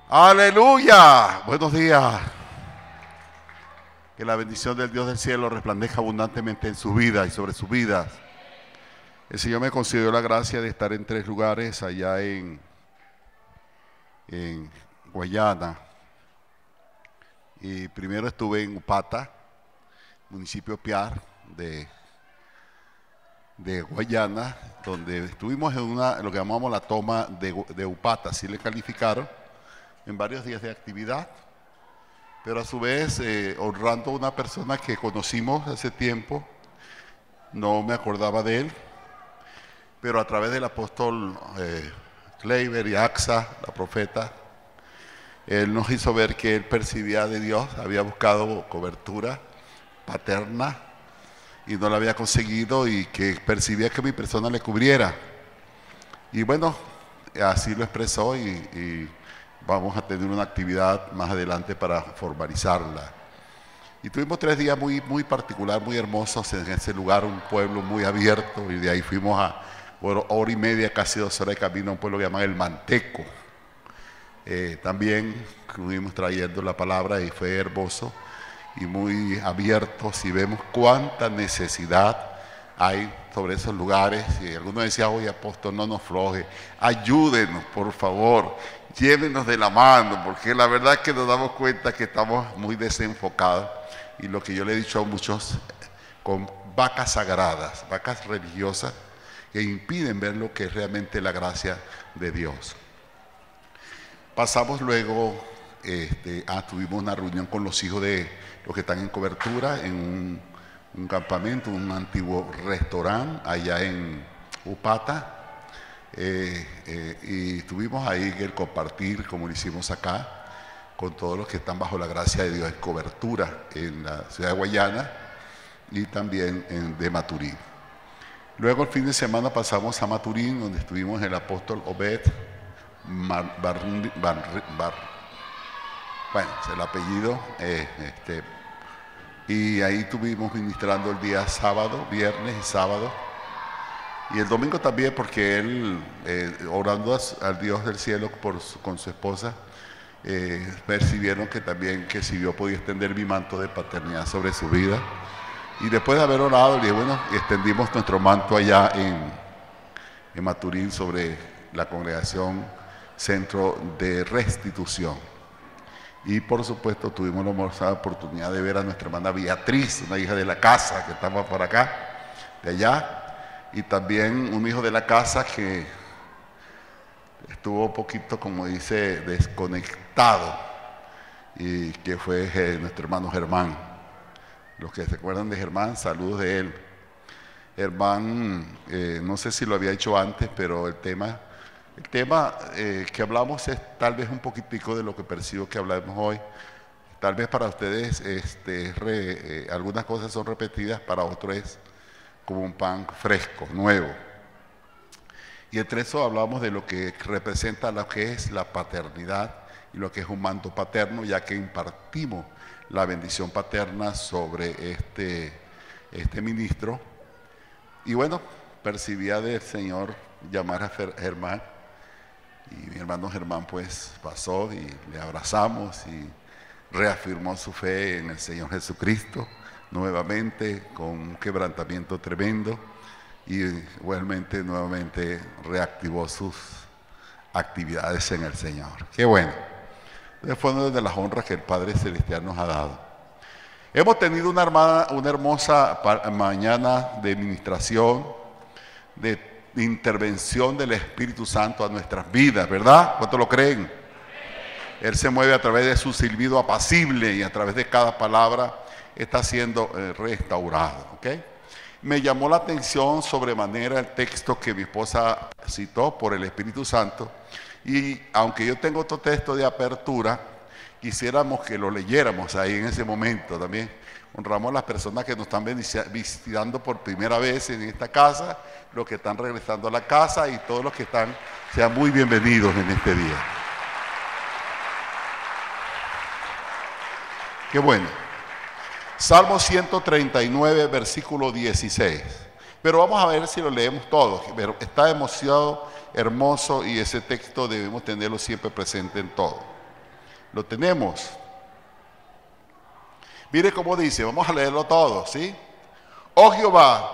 Aleluya. Buenos días. Que la bendición del Dios del cielo resplandezca abundantemente en su vida y sobre sus vidas. El Señor me concedió la gracia de estar en 3 lugares allá en Guayana. Y primero estuve en Upata, municipio Piar de Guayana, donde estuvimos en lo que llamamos la toma de Upata, así le calificaron, en varios días de actividad, pero a su vez honrando a una persona que conocimos hace tiempo, no me acordaba de él, pero a través del apóstol Kleiber y Axa, la profeta, él nos hizo ver que él percibía de Dios, había buscado cobertura paterna y no la había conseguido, y que percibía que mi persona le cubriera. Y bueno, así lo expresó y vamos a tener una actividad más adelante para formalizarla. Y tuvimos 3 días muy, muy particular, muy hermosos en ese lugar, un pueblo muy abierto, y de ahí fuimos a hora y media, casi 2 horas de camino a un pueblo que llaman El Manteco. También estuvimos trayendo la palabra y fue hermoso y muy abiertos, y vemos cuánta necesidad hay sobre esos lugares. Y algunos decían: oye, apóstol, no nos floje, ayúdenos por favor, llévenos de la mano, porque la verdad es que nos damos cuenta que estamos muy desenfocados, y lo que yo le he dicho a muchos, con vacas sagradas, vacas religiosas, que impiden ver lo que es realmente la gracia de Dios. Pasamos luego, tuvimos una reunión con los hijos de los que están en cobertura en un campamento, un antiguo restaurante allá en Upata, y estuvimos ahí en el compartir, como lo hicimos acá, con todos los que están bajo la gracia de Dios en cobertura en la ciudad de Guayana y también de Maturín. Luego el fin de semana pasamos a Maturín, donde estuvimos el apóstol Obed, bueno, es el apellido, y ahí estuvimos ministrando el día sábado, viernes y sábado, y el domingo también, porque él, orando al Dios del cielo con su esposa, percibieron que también, que si yo podía extender mi manto de paternidad sobre su vida. Y después de haber orado, le dije, bueno, extendimos nuestro manto allá en Maturín sobre la congregación Centro de Restitución. Y por supuesto tuvimos la hermosa oportunidad de ver a nuestra hermana Beatriz, una hija de la casa que estaba por acá, de allá, y también un hijo de la casa que estuvo un poquito, como dice, desconectado, y que fue nuestro hermano Germán. Los que se acuerdan de Germán, saludos de él. Germán, no sé si lo había hecho antes, pero el tema que hablamos es tal vez un poquitico de lo que percibo que hablamos hoy. Tal vez para ustedes algunas cosas son repetidas, para otros es como un pan fresco, nuevo. Y entre eso hablamos de lo que representa lo que es la paternidad y lo que es un manto paterno, ya que impartimos la bendición paterna sobre este ministro. Y bueno, percibía del Señor llamar a Germán, y mi hermano Germán pues pasó y le abrazamos y reafirmó su fe en el Señor Jesucristo nuevamente, con un quebrantamiento tremendo, y igualmente nuevamente reactivó sus actividades en el Señor. Qué bueno. Fue una de las honras que el Padre Celestial nos ha dado. Hemos tenido una hermosa mañana de ministración, de intervención del Espíritu Santo a nuestras vidas, ¿verdad? ¿Cuántos lo creen? Él se mueve a través de su silbido apacible, y a través de cada palabra está siendo restaurado, ¿ok? Me llamó la atención sobremanera el texto que mi esposa citó por el Espíritu Santo, y aunque yo tengo otro texto de apertura, quisiéramos que lo leyéramos ahí en ese momento también. Honramos a las personas que nos están visitando por primera vez en esta casa, los que están regresando a la casa, y todos los que están, sean muy bienvenidos en este día. Qué bueno. Salmo 139, versículo 16. Pero vamos a ver si lo leemos todos. Pero está demasiado hermoso, y ese texto debemos tenerlo siempre presente en todo. Lo tenemos. Mire cómo dice, vamos a leerlo todo, ¿sí? Oh Jehová,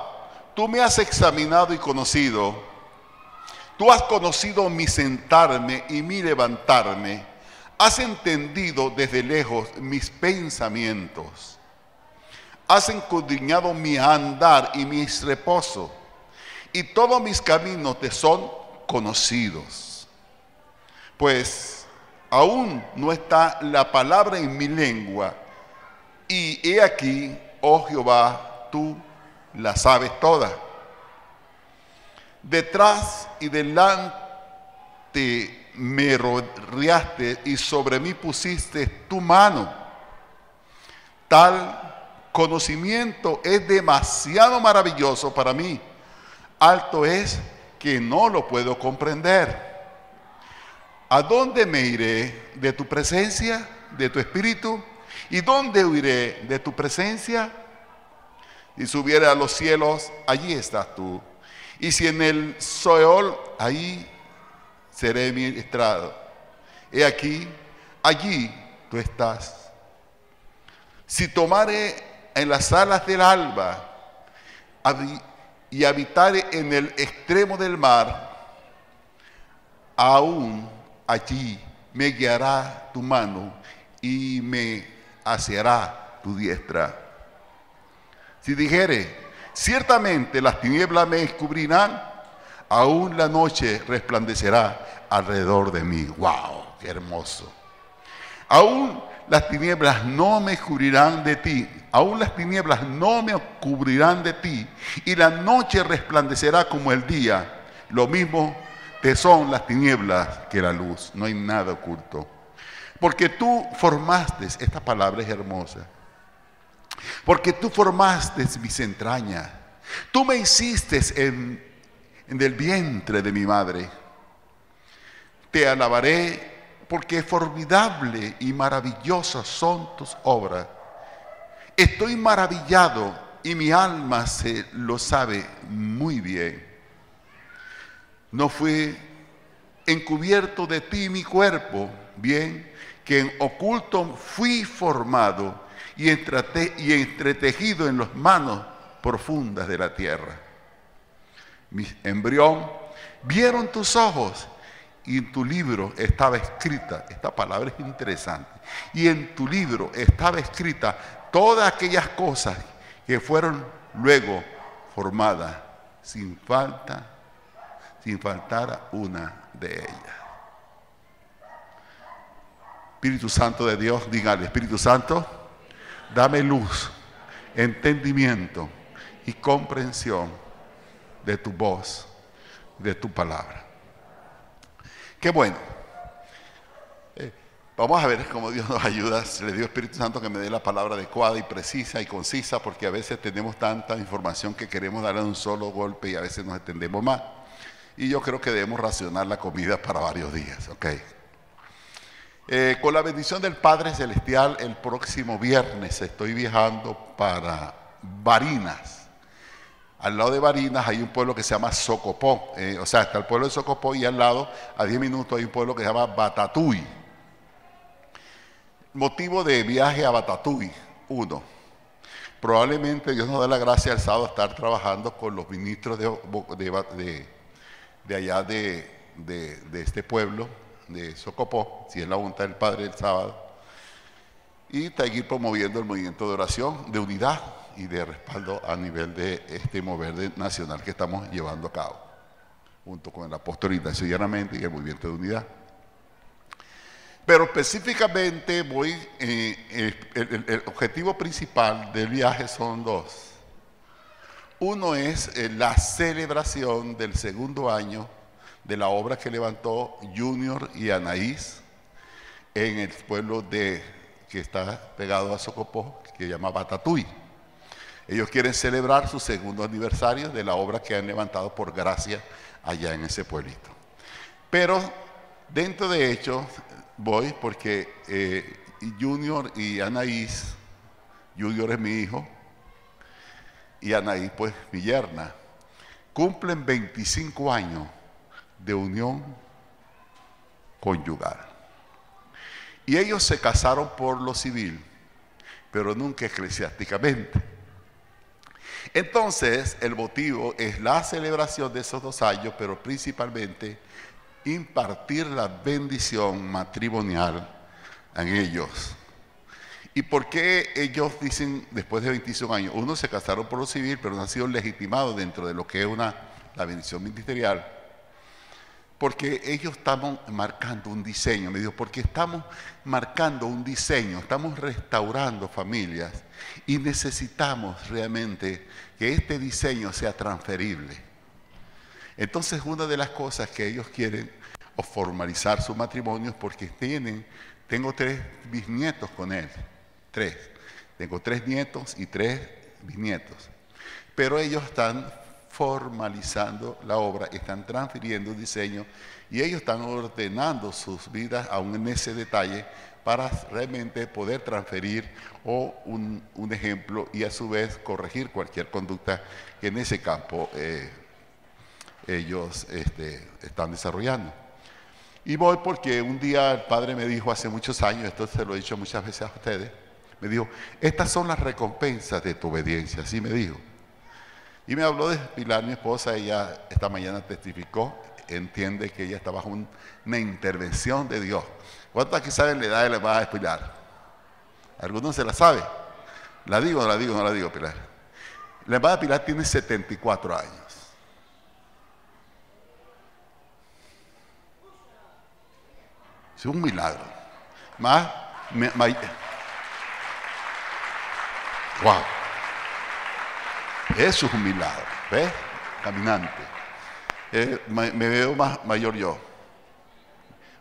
tú me has examinado y conocido. Tú has conocido mi sentarme y mi levantarme. Has entendido desde lejos mis pensamientos. Has escudriñado mi andar y mis reposos. Y todos mis caminos te son conocidos. Pues aún no está la palabra en mi lengua. Y he aquí, oh Jehová, tú la sabes toda. Detrás y delante me rodeaste y sobre mí pusiste tu mano. Tal conocimiento es demasiado maravilloso para mí. Alto es que no lo puedo comprender. ¿A dónde me iré de tu presencia, de tu espíritu? ¿Y dónde huiré de tu presencia? Si subiera a los cielos, allí estás tú. Y si en el Seol, ahí seré ministrado. He aquí, allí tú estás. Si tomare en las alas del alba y habitare en el extremo del mar, aún allí me guiará tu mano y me aseará tu diestra. Si dijere, ciertamente las tinieblas me descubrirán, aún la noche resplandecerá alrededor de mí. ¡Wow! ¡Qué hermoso! Aún las tinieblas no me cubrirán de ti, aún las tinieblas no me cubrirán de ti, y la noche resplandecerá como el día. Lo mismo te son las tinieblas que la luz, no hay nada oculto. Porque tú formaste, esta palabra es hermosa, porque tú formaste mis entrañas, tú me hiciste en el vientre de mi madre. Te alabaré porque formidable y maravillosas son tus obras. Estoy maravillado y mi alma se lo sabe muy bien. No fue encubierto de ti mi cuerpo, bien, que en oculto fui formado y entretejido en las manos profundas de la tierra. Mi embrión vieron tus ojos y en tu libro estaba escrita, esta palabra es interesante, y en tu libro estaba escrita todas aquellas cosas que fueron luego formadas, sin faltar una de ellas. Espíritu Santo de Dios, dígale, Espíritu Santo, dame luz, entendimiento y comprensión de tu voz, de tu palabra. Qué bueno. Vamos a ver cómo Dios nos ayuda. Le digo Espíritu Santo que me dé la palabra adecuada y precisa y concisa, porque a veces tenemos tanta información que queremos darle un solo golpe y a veces nos extendemos más. Y yo creo que debemos racionar la comida para varios días, ¿ok? Con la bendición del Padre Celestial, el próximo viernes estoy viajando para Barinas. Al lado de Barinas hay un pueblo que se llama Socopó. O sea, está el pueblo de Socopó y al lado, a 10 minutos, hay un pueblo que se llama Batatui. Motivo de viaje a Batatui, 1. Probablemente Dios nos da la gracia el sábado de estar trabajando con los ministros de allá de este pueblo, de Socopó, si es la voluntad del Padre el sábado, y seguir promoviendo el movimiento de oración, de unidad y de respaldo a nivel de este mover nacional que estamos llevando a cabo, junto con el apóstol Ignacio Llanamente y el movimiento de unidad. Pero específicamente el objetivo principal del viaje son 2. Uno es la celebración del segundo año de la obra que levantó Junior y Anaís en el pueblo que está pegado a Socopó, que se llama Batatui. Ellos quieren celebrar su segundo aniversario de la obra que han levantado por gracia allá en ese pueblito. Pero dentro de hecho voy porque Junior y Anaís, Junior es mi hijo y Anaís pues mi yerna, cumplen 25 años de unión conyugal. Y ellos se casaron por lo civil, pero nunca eclesiásticamente. Entonces, el motivo es la celebración de esos 2 años, pero principalmente impartir la bendición matrimonial en ellos. ¿Y por qué ellos dicen, después de 25 años, unos se casaron por lo civil, pero no han sido legitimados dentro de lo que es la bendición ministerial? Porque ellos estamos marcando un diseño, me dijo, porque estamos marcando un diseño, estamos restaurando familias y necesitamos realmente que este diseño sea transferible. Entonces, una de las cosas que ellos quieren o formalizar su matrimonio es porque tengo 3 bisnietos con él, 3. Tengo 3 nietos y 3 bisnietos. Pero ellos están formalizando la obra, están transfiriendo un diseño y ellos están ordenando sus vidas aún en ese detalle para realmente poder transferir un ejemplo y a su vez corregir cualquier conducta que en ese campo ellos están desarrollando. Y voy porque un día el padre me dijo hace muchos años, esto se lo he dicho muchas veces a ustedes, me dijo, estas son las recompensas de tu obediencia, así me dijo. Y me habló de Pilar, mi esposa. Ella esta mañana testificó, entiende que ella está bajo una intervención de Dios. ¿Cuántos aquí saben la edad de la hermana Pilar? ¿Algunos se la sabe? ¿La digo o no la digo? No la digo, Pilar. La hermana Pilar tiene 74 años. Es un milagro. Wow. Eso es un milagro, ¿ves? Caminante. Me veo mayor yo.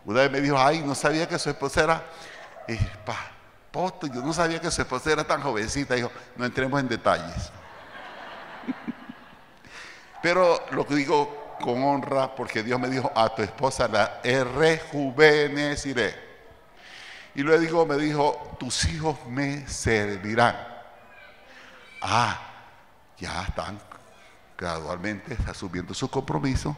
Una vez me dijo, ay, no sabía que su esposa era... yo no sabía que su esposa era tan jovencita. Dijo, no entremos en detalles. Pero lo que digo con honra, porque Dios me dijo, a tu esposa la rejuveneciré. Y luego me dijo, tus hijos me servirán. Ya están gradualmente asumiendo su compromiso,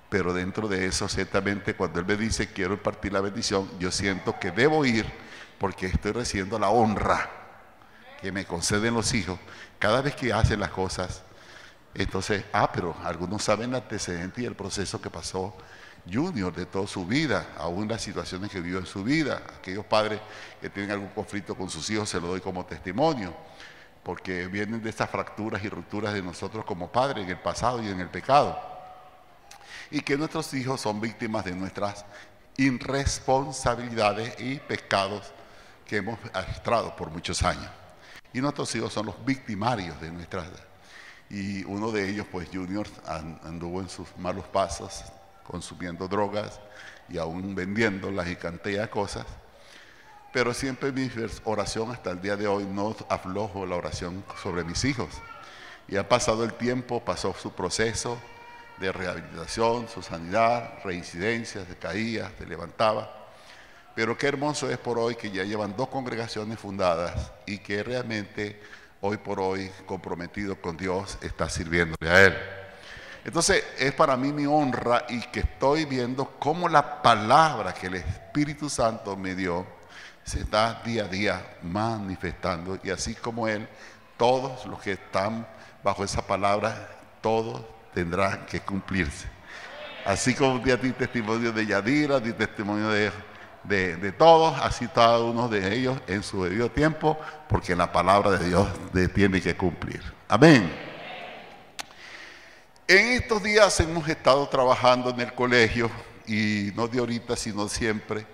pero dentro de eso, ciertamente, cuando Él me dice quiero impartir la bendición, yo siento que debo ir porque estoy recibiendo la honra que me conceden los hijos cada vez que hacen las cosas. Entonces, pero algunos saben el antecedente y el proceso que pasó Junior de toda su vida, aún las situaciones que vivió en su vida. Aquellos padres que tienen algún conflicto con sus hijos, se lo doy como testimonio, porque vienen de estas fracturas y rupturas de nosotros como padres en el pasado y en el pecado. Y que nuestros hijos son víctimas de nuestras irresponsabilidades y pecados que hemos arrastrado por muchos años. Y nuestros hijos son los victimarios de nuestras... Y uno de ellos, pues Junior, anduvo en sus malos pasos, consumiendo drogas y aún vendiéndolas y cantidad de cosas. Pero siempre mi oración hasta el día de hoy no aflojo la oración sobre mis hijos. Y ha pasado el tiempo, pasó su proceso de rehabilitación, su sanidad, reincidencias, de caídas, se levantaba. Pero qué hermoso es por hoy que ya llevan 2 congregaciones fundadas y que realmente hoy por hoy, comprometido con Dios, está sirviéndole a Él. Entonces es para mí mi honra y que estoy viendo cómo la palabra que el Espíritu Santo me dio se está día a día manifestando, y así como Él, todos los que están bajo esa palabra, todos tendrán que cumplirse. Así como di testimonio de Yadira, di testimonio de todos, así cada uno de ellos en su debido tiempo, porque la palabra de Dios tiene que cumplir. Amén. En estos días hemos estado trabajando en el colegio, y no de ahorita, sino siempre,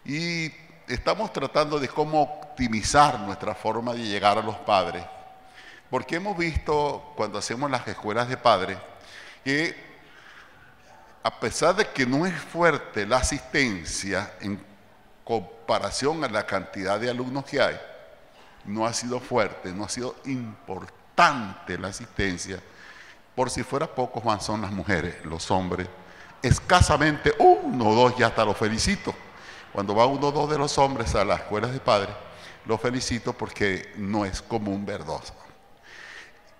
y estamos tratando de cómo optimizar nuestra forma de llegar a los padres, porque hemos visto cuando hacemos las escuelas de padres que a pesar de que no es fuerte la asistencia en comparación a la cantidad de alumnos que hay, no ha sido fuerte, no ha sido importante la asistencia. Por si fuera poco, más son las mujeres, los hombres, escasamente 1 o 2, ya hasta los felicito. Cuando va 1 o 2 de los hombres a las escuelas de padres, los felicito porque no es común ver 2.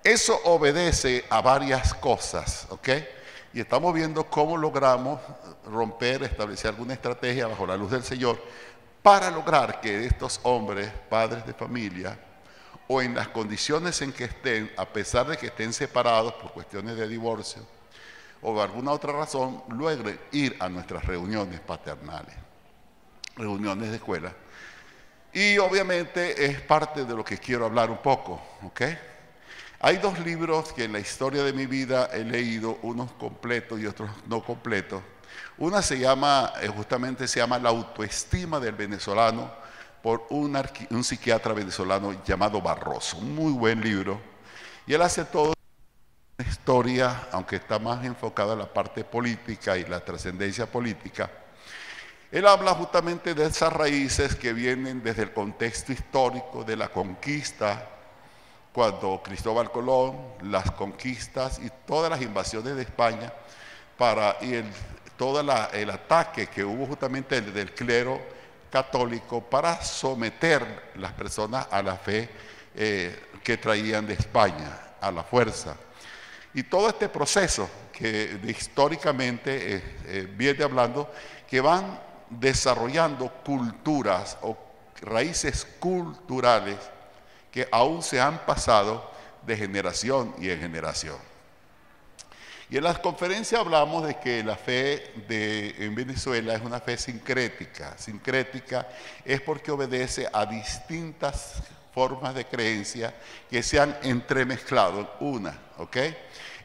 Eso obedece a varias cosas, ¿ok? Y estamos viendo cómo logramos romper, establecer alguna estrategia bajo la luz del Señor para lograr que estos hombres, padres de familia, o en las condiciones en que estén, a pesar de que estén separados por cuestiones de divorcio o de alguna otra razón, logren ir a nuestras reuniones paternales, reuniones de escuela. Y obviamente es parte de lo que quiero hablar un poco, ¿ok? Hay dos libros que en la historia de mi vida he leído, unos completos y otros no completos. Una se llama, justamente se llama La autoestima del venezolano, por un psiquiatra venezolano llamado Barroso. Un muy buen libro. Y él hace toda una historia, aunque está más enfocada en la parte política y la trascendencia política. Él habla justamente de esas raíces que vienen desde el contexto histórico de la conquista, cuando Cristóbal Colón, las conquistas y todas las invasiones de España, todo el ataque que hubo justamente del clero católico para someter las personas a la fe que traían de España, a la fuerza. Y todo este proceso que históricamente viene hablando, que van desarrollando culturas o raíces culturales que aún se han pasado de generación y en generación. Y en las conferencias hablamos de que la fe en Venezuela es una fe sincrética. Sincrética es porque obedece a distintas formas de creencia que se han entremezclado en una, ¿ok?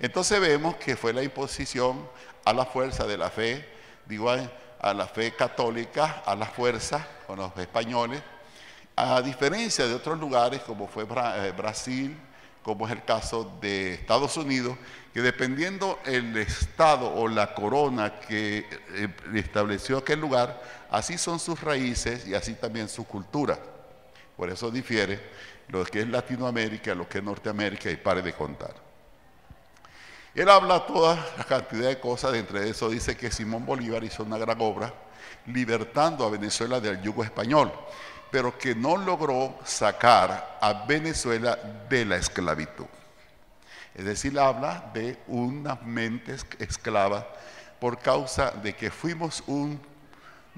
Entonces vemos que fue la imposición a la fuerza de la fe, digo, a la fe católica, a la fuerza con los españoles, a diferencia de otros lugares como fue Brasil, como es el caso de Estados Unidos, que dependiendo el estado o la corona que estableció aquel lugar, así son sus raíces y así también su cultura. Por eso difiere lo que es Latinoamérica, lo que es Norteamérica, y pare de contar. Él habla toda la cantidad de cosas, entre eso dice que Simón Bolívar hizo una gran obra libertando a Venezuela del yugo español, pero que no logró sacar a Venezuela de la esclavitud. Es decir, habla de una mente esclava por causa de que fuimos una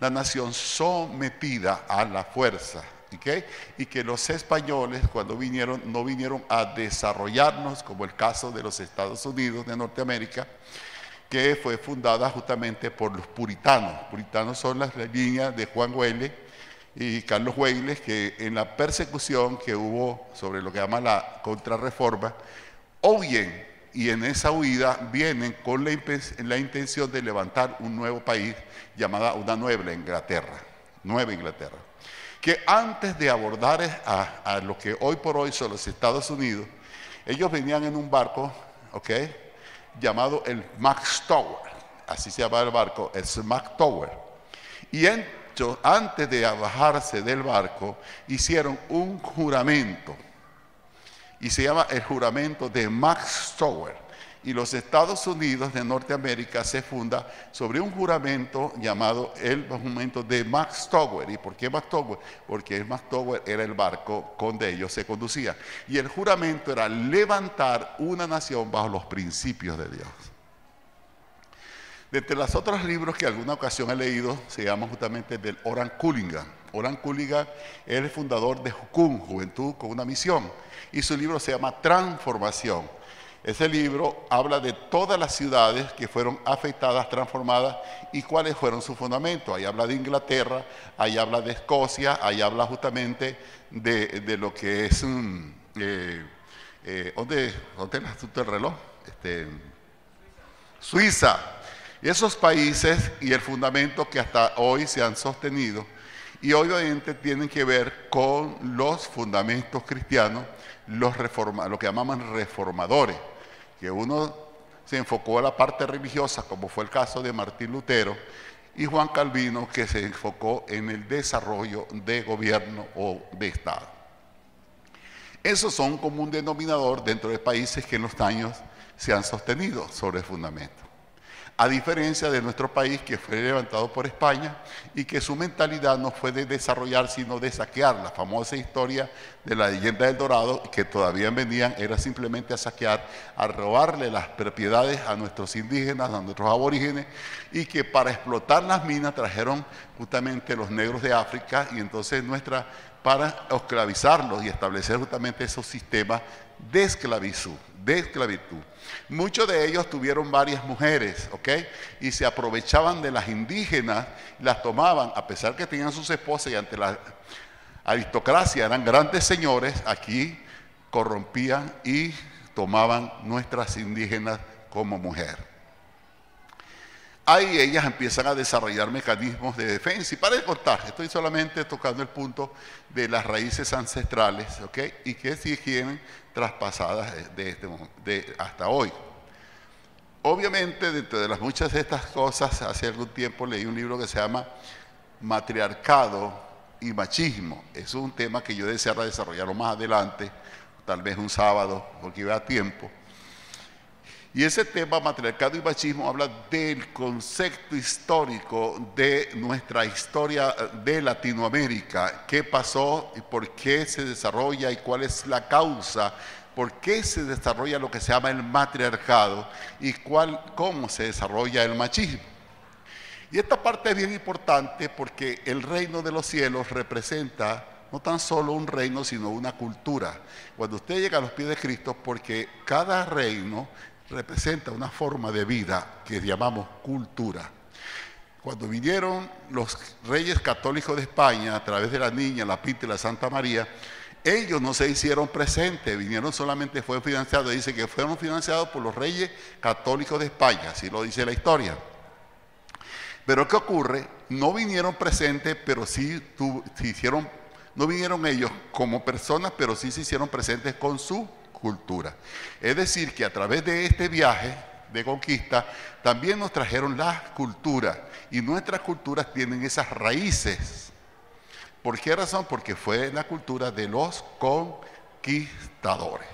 nación sometida a la fuerza, ¿okay? Y que los españoles cuando vinieron, no vinieron a desarrollarnos, como el caso de los Estados Unidos de Norteamérica, que fue fundada justamente por los puritanos. Puritanos son las líneas de Juan Güeles y Carlos Güeles, que en la persecución que hubo sobre lo que llama la Contrarreforma, huyen, y en esa huida vienen con la intención de levantar un nuevo país llamada una Nueva Inglaterra, que antes de abordar a lo que hoy por hoy son los Estados Unidos, ellos venían en un barco, ¿ok?, llamado el Max Tower, así se llama el barco, el Max Tower, y antes de bajarse del barco hicieron un juramento, y se llama el juramento de Max Tower. Y los Estados Unidos de Norteamérica se funda sobre un juramento llamado el juramento de Max Tower. ¿Y por qué Max Tower? Porque el Max Tower era el barco donde ellos se conducían. Y el juramento era levantar una nación bajo los principios de Dios. De entre los otros libros que alguna ocasión he leído, se llama justamente del Oran Culligan. Oran Culligan es el fundador de Jukun, Juventud con una Misión, y su libro se llama Transformación. Ese libro habla de todas las ciudades que fueron afectadas, transformadas, y cuáles fueron sus fundamentos. Ahí habla de Inglaterra, ahí habla de Escocia, ahí habla justamente de lo que es ¿dónde es el asunto del reloj? Suiza. Y esos países y el fundamento que hasta hoy se han sostenido, y obviamente tienen que ver con los fundamentos cristianos, lo que llamaban reformadores, que uno se enfocó a la parte religiosa, como fue el caso de Martín Lutero, y Juan Calvino, que se enfocó en el desarrollo de gobierno o de Estado. Esos son un común denominador dentro de países que en los años se han sostenido sobre el fundamento. A diferencia de nuestro país, que fue levantado por España y que su mentalidad no fue de desarrollar, sino de saquear. La famosa historia de la leyenda del Dorado, que todavía venían, era simplemente a saquear, a robarle las propiedades a nuestros indígenas, a nuestros aborígenes, y que para explotar las minas trajeron justamente los negros de África, y entonces para esclavizarlos y establecer justamente esos sistemas de esclavitud. Muchos de ellos tuvieron varias mujeres, ¿ok? Y se aprovechaban de las indígenas, las tomaban, a pesar que tenían sus esposas y ante la aristocracia eran grandes señores, aquí corrompían y tomaban nuestras indígenas como mujer. Ahí ellas empiezan a desarrollar mecanismos de defensa. Y para de contar, estoy solamente tocando el punto de las raíces ancestrales, ¿ok? Y que siguen traspasadas hasta hoy. Obviamente, dentro de las muchas de estas cosas, hace algún tiempo leí un libro que se llama Matriarcado y Machismo. Es un tema que yo deseara desarrollarlo más adelante, tal vez un sábado, porque iba a tiempo. Y ese tema, matriarcado y machismo, habla del concepto histórico de nuestra historia de Latinoamérica. ¿Qué pasó y por qué se desarrolla y cuál es la causa? ¿Por qué se desarrolla lo que se llama el matriarcado y cómo se desarrolla el machismo? Y esta parte es bien importante porque el reino de los cielos representa no tan solo un reino, sino una cultura. Cuando usted llega a los pies de Cristo, porque cada reino representa una forma de vida que llamamos cultura. Cuando vinieron los reyes católicos de España a través de la Niña, la Pinta y la Santa María, ellos no se hicieron presentes, vinieron solamente, fueron financiados, dice que fueron financiados por los reyes católicos de España, así lo dice la historia. Pero ¿qué ocurre? No vinieron presentes, pero sí se hicieron, no vinieron ellos como personas, pero sí se hicieron presentes con su cultura. Es decir, que a través de este viaje de conquista también nos trajeron las culturas, y nuestras culturas tienen esas raíces. ¿Por qué razón? Porque fue la cultura de los conquistadores.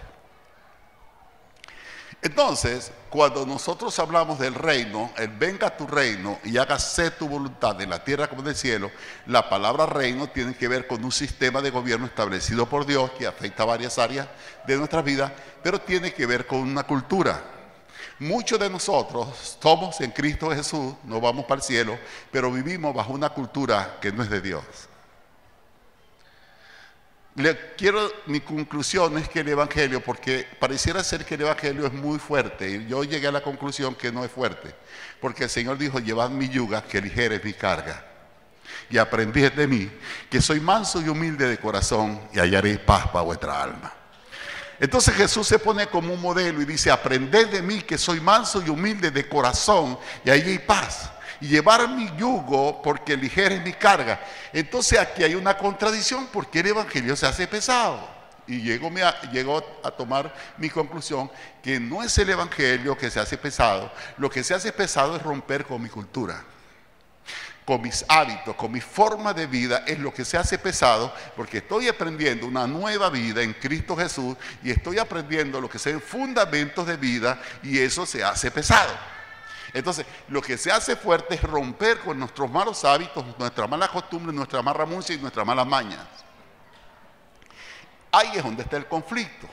Entonces, cuando nosotros hablamos del reino, el venga tu reino y hágase tu voluntad en la tierra como en el cielo, la palabra reino tiene que ver con un sistema de gobierno establecido por Dios que afecta a varias áreas de nuestra vida, pero tiene que ver con una cultura. Muchos de nosotros somos en Cristo Jesús, no vamos para el cielo, pero vivimos bajo una cultura que no es de Dios. Mi conclusión es que el Evangelio, porque pareciera ser que el Evangelio es muy fuerte, y yo llegué a la conclusión que no es fuerte, porque el Señor dijo: llevad mi yuga, que ligera es mi carga, y aprended de mí, que soy manso y humilde de corazón, y hallaréis paz para vuestra alma. Entonces Jesús se pone como un modelo y dice: aprended de mí, que soy manso y humilde de corazón, y ahí hay paz. Y llevar mi yugo, porque ligera es mi carga. Entonces aquí hay una contradicción, porque el Evangelio se hace pesado. Y llego a tomar mi conclusión, que no es el Evangelio que se hace pesado. Lo que se hace pesado es romper con mi cultura, con mis hábitos, con mi forma de vida, es lo que se hace pesado, porque estoy aprendiendo una nueva vida en Cristo Jesús, y estoy aprendiendo lo que son fundamentos de vida, y eso se hace pesado. Entonces, lo que se hace fuerte es romper con nuestros malos hábitos, nuestras malas costumbres, nuestra mala música y nuestras malas mañas. Ahí es donde está el conflicto,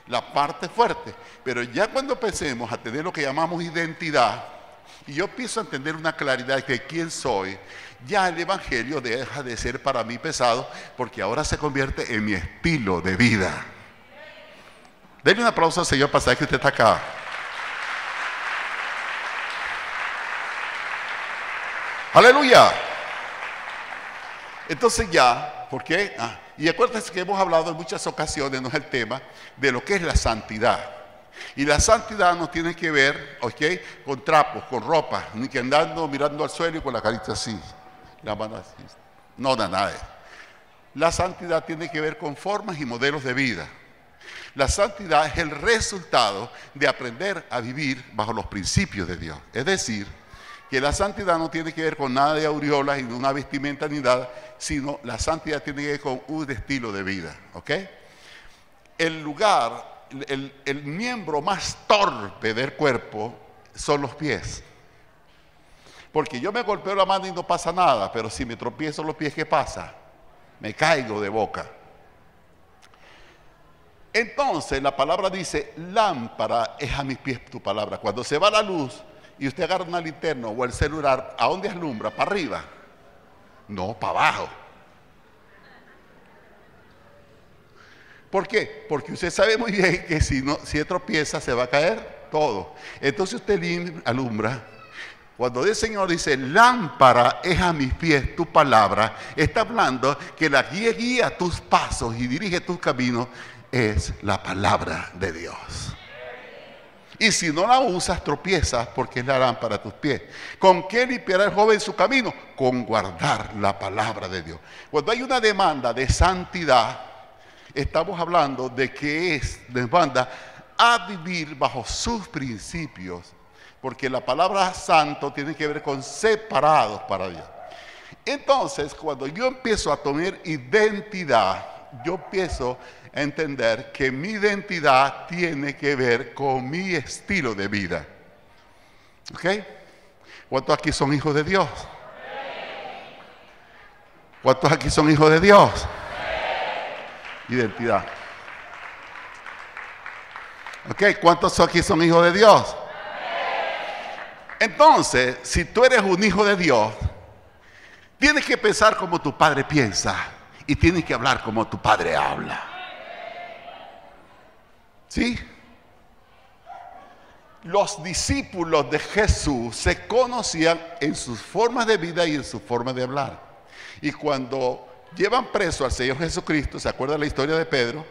la parte fuerte. Pero ya cuando empecemos a tener lo que llamamos identidad, y yo empiezo a entender una claridad de quién soy, ya el Evangelio deja de ser para mí pesado, porque ahora se convierte en mi estilo de vida. Denle un aplauso al Señor para saber que usted está acá. ¡Aleluya! Entonces ya, ¿por qué? Y acuérdense que hemos hablado en muchas ocasiones, no es el tema, de lo que es la santidad. Y la santidad no tiene que ver, ¿ok?, con trapos, con ropa, ni que andando mirando al suelo y con la carita así, la mano así. No, nada. La santidad tiene que ver con formas y modelos de vida. La santidad es el resultado de aprender a vivir bajo los principios de Dios. Es decir, que la santidad no tiene que ver con nada de aureolas y de una vestimenta ni nada, sino la santidad tiene que ver con un estilo de vida, ¿ok? El miembro más torpe del cuerpo son los pies. Porque yo me golpeo la mano y no pasa nada, pero si me tropiezo los pies, ¿qué pasa? Me caigo de boca. Entonces la palabra dice, lámpara es a mis pies tu palabra. Cuando se va la luz y usted agarra una linterna o el celular, ¿a dónde alumbra? ¿Para arriba? No, para abajo. ¿Por qué? Porque usted sabe muy bien que si tropieza se va a caer todo. Entonces usted alumbra. Cuando el Señor dice, lámpara es a mis pies tu palabra, está hablando que la guía tus pasos y dirige tus caminos, es la palabra de Dios. Y si no la usas, tropiezas, porque es la lámpara a tus pies. ¿Con qué limpiará el joven su camino? Con guardar la palabra de Dios. Cuando hay una demanda de santidad, estamos hablando de que es demanda a vivir bajo sus principios, porque la palabra santo tiene que ver con separados para Dios. Entonces, cuando yo empiezo a tomar identidad, yo empiezo a entender que mi identidad tiene que ver con mi estilo de vida. ¿Ok? ¿Cuántos aquí son hijos de Dios? ¿Cuántos aquí son hijos de Dios? Identidad. ¿Ok? ¿Cuántos aquí son hijos de Dios? Entonces, si tú eres un hijo de Dios, tienes que pensar como tu padre piensa y tienes que hablar como tu padre habla. ¿Sí? Los discípulos de Jesús se conocían en sus formas de vida y en su forma de hablar. Y cuando llevan preso al Señor Jesucristo, ¿se acuerda la historia de Pedro?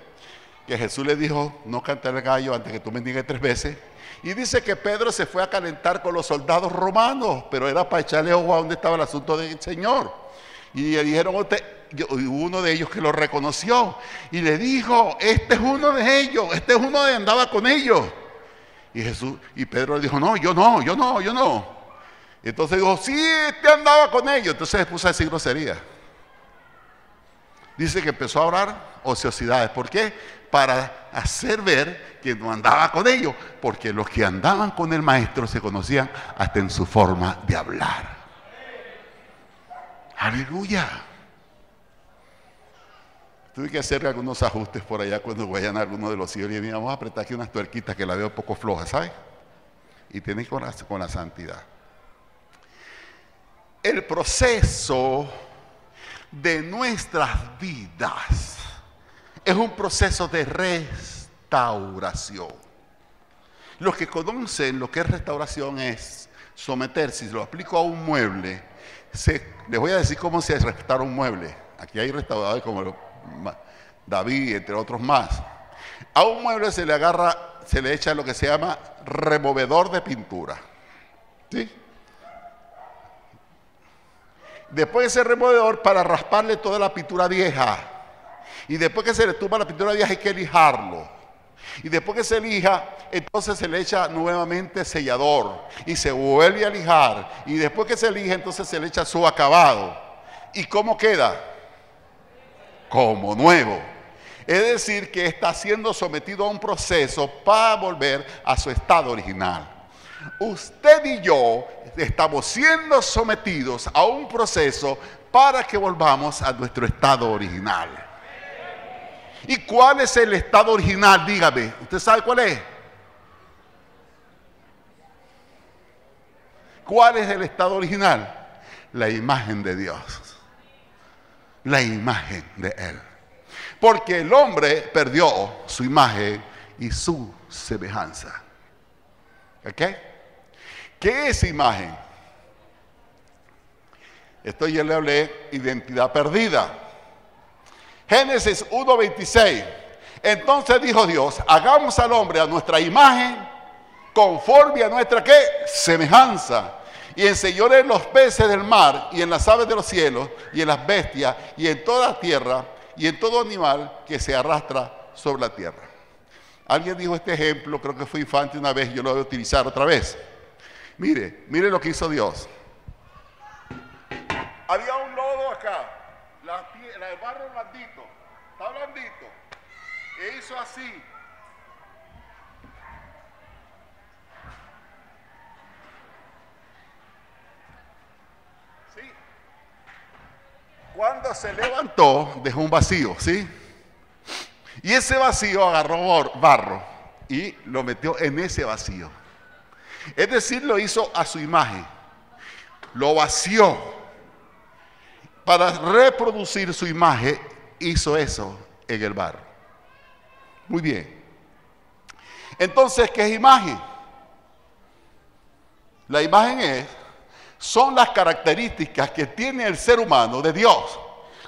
Que Jesús le dijo, no cantes el gallo antes que tú me niegues 3 veces. Y dice que Pedro se fue a calentar con los soldados romanos, pero era para echarle ojo a dónde estaba el asunto del Señor. Y le dijeron, uno de ellos que lo reconoció y le dijo, este es uno de ellos, este es uno de andaba con ellos. Y Pedro le dijo, no, yo no. Entonces dijo, sí, este andaba con ellos. Entonces se puso a decir grosería. Dice que empezó a orar ociosidades. ¿Por qué? Para hacer ver que no andaba con ellos, porque los que andaban con el maestro se conocían hasta en su forma de hablar. Aleluya. Tuve que hacer algunos ajustes por allá cuando vayan a alguno de los hijos y vamos a apretar aquí unas tuerquitas que la veo un poco floja, ¿sabes? Y tiene que ver con la santidad. El proceso de nuestras vidas es un proceso de restauración. Los que conocen lo que es restauración es someterse, si lo aplico a un mueble, les voy a decir cómo se restaura un mueble. Aquí hay restauradores como David, entre otros más. A un mueble se le echa lo que se llama removedor de pintura. ¿Sí? Después de ese removedor, para rasparle toda la pintura vieja. Y después que se le tumba la pintura vieja hay que lijarlo. Y después que se lija, entonces se le echa nuevamente sellador. Y se vuelve a lijar. Y después que se lija, entonces se le echa su acabado. ¿Y cómo queda? Como nuevo. Es decir, que está siendo sometido a un proceso para volver a su estado original. Usted y yo estamos siendo sometidos a un proceso para que volvamos a nuestro estado original. ¿Y cuál es el estado original? Dígame, ¿usted sabe cuál es? ¿Cuál es el estado original? La imagen de Dios. La imagen de Él. Porque el hombre perdió su imagen y su semejanza. ¿Ok? ¿Qué es imagen? Esto ya le hablé, identidad perdida. Génesis 1:26. Entonces dijo Dios, hagamos al hombre a nuestra imagen, conforme a nuestra ¿qué? Semejanza. Y enseñóle en los peces del mar, y en las aves de los cielos, y en las bestias, y en toda la tierra, y en todo animal que se arrastra sobre la tierra. Alguien dijo este ejemplo, creo que fue Infante una vez, yo lo voy a utilizar otra vez. Mire lo que hizo Dios. Había un lodo acá, el barro blandito, está blandito, e hizo así. Cuando se levantó, dejó un vacío, ¿sí? Y ese vacío agarró barro y lo metió en ese vacío. Es decir, lo hizo a su imagen. Lo vació. Para reproducir su imagen, hizo eso en el barro. Muy bien. Entonces, ¿qué es imagen? La imagen son las características que tiene el ser humano de Dios.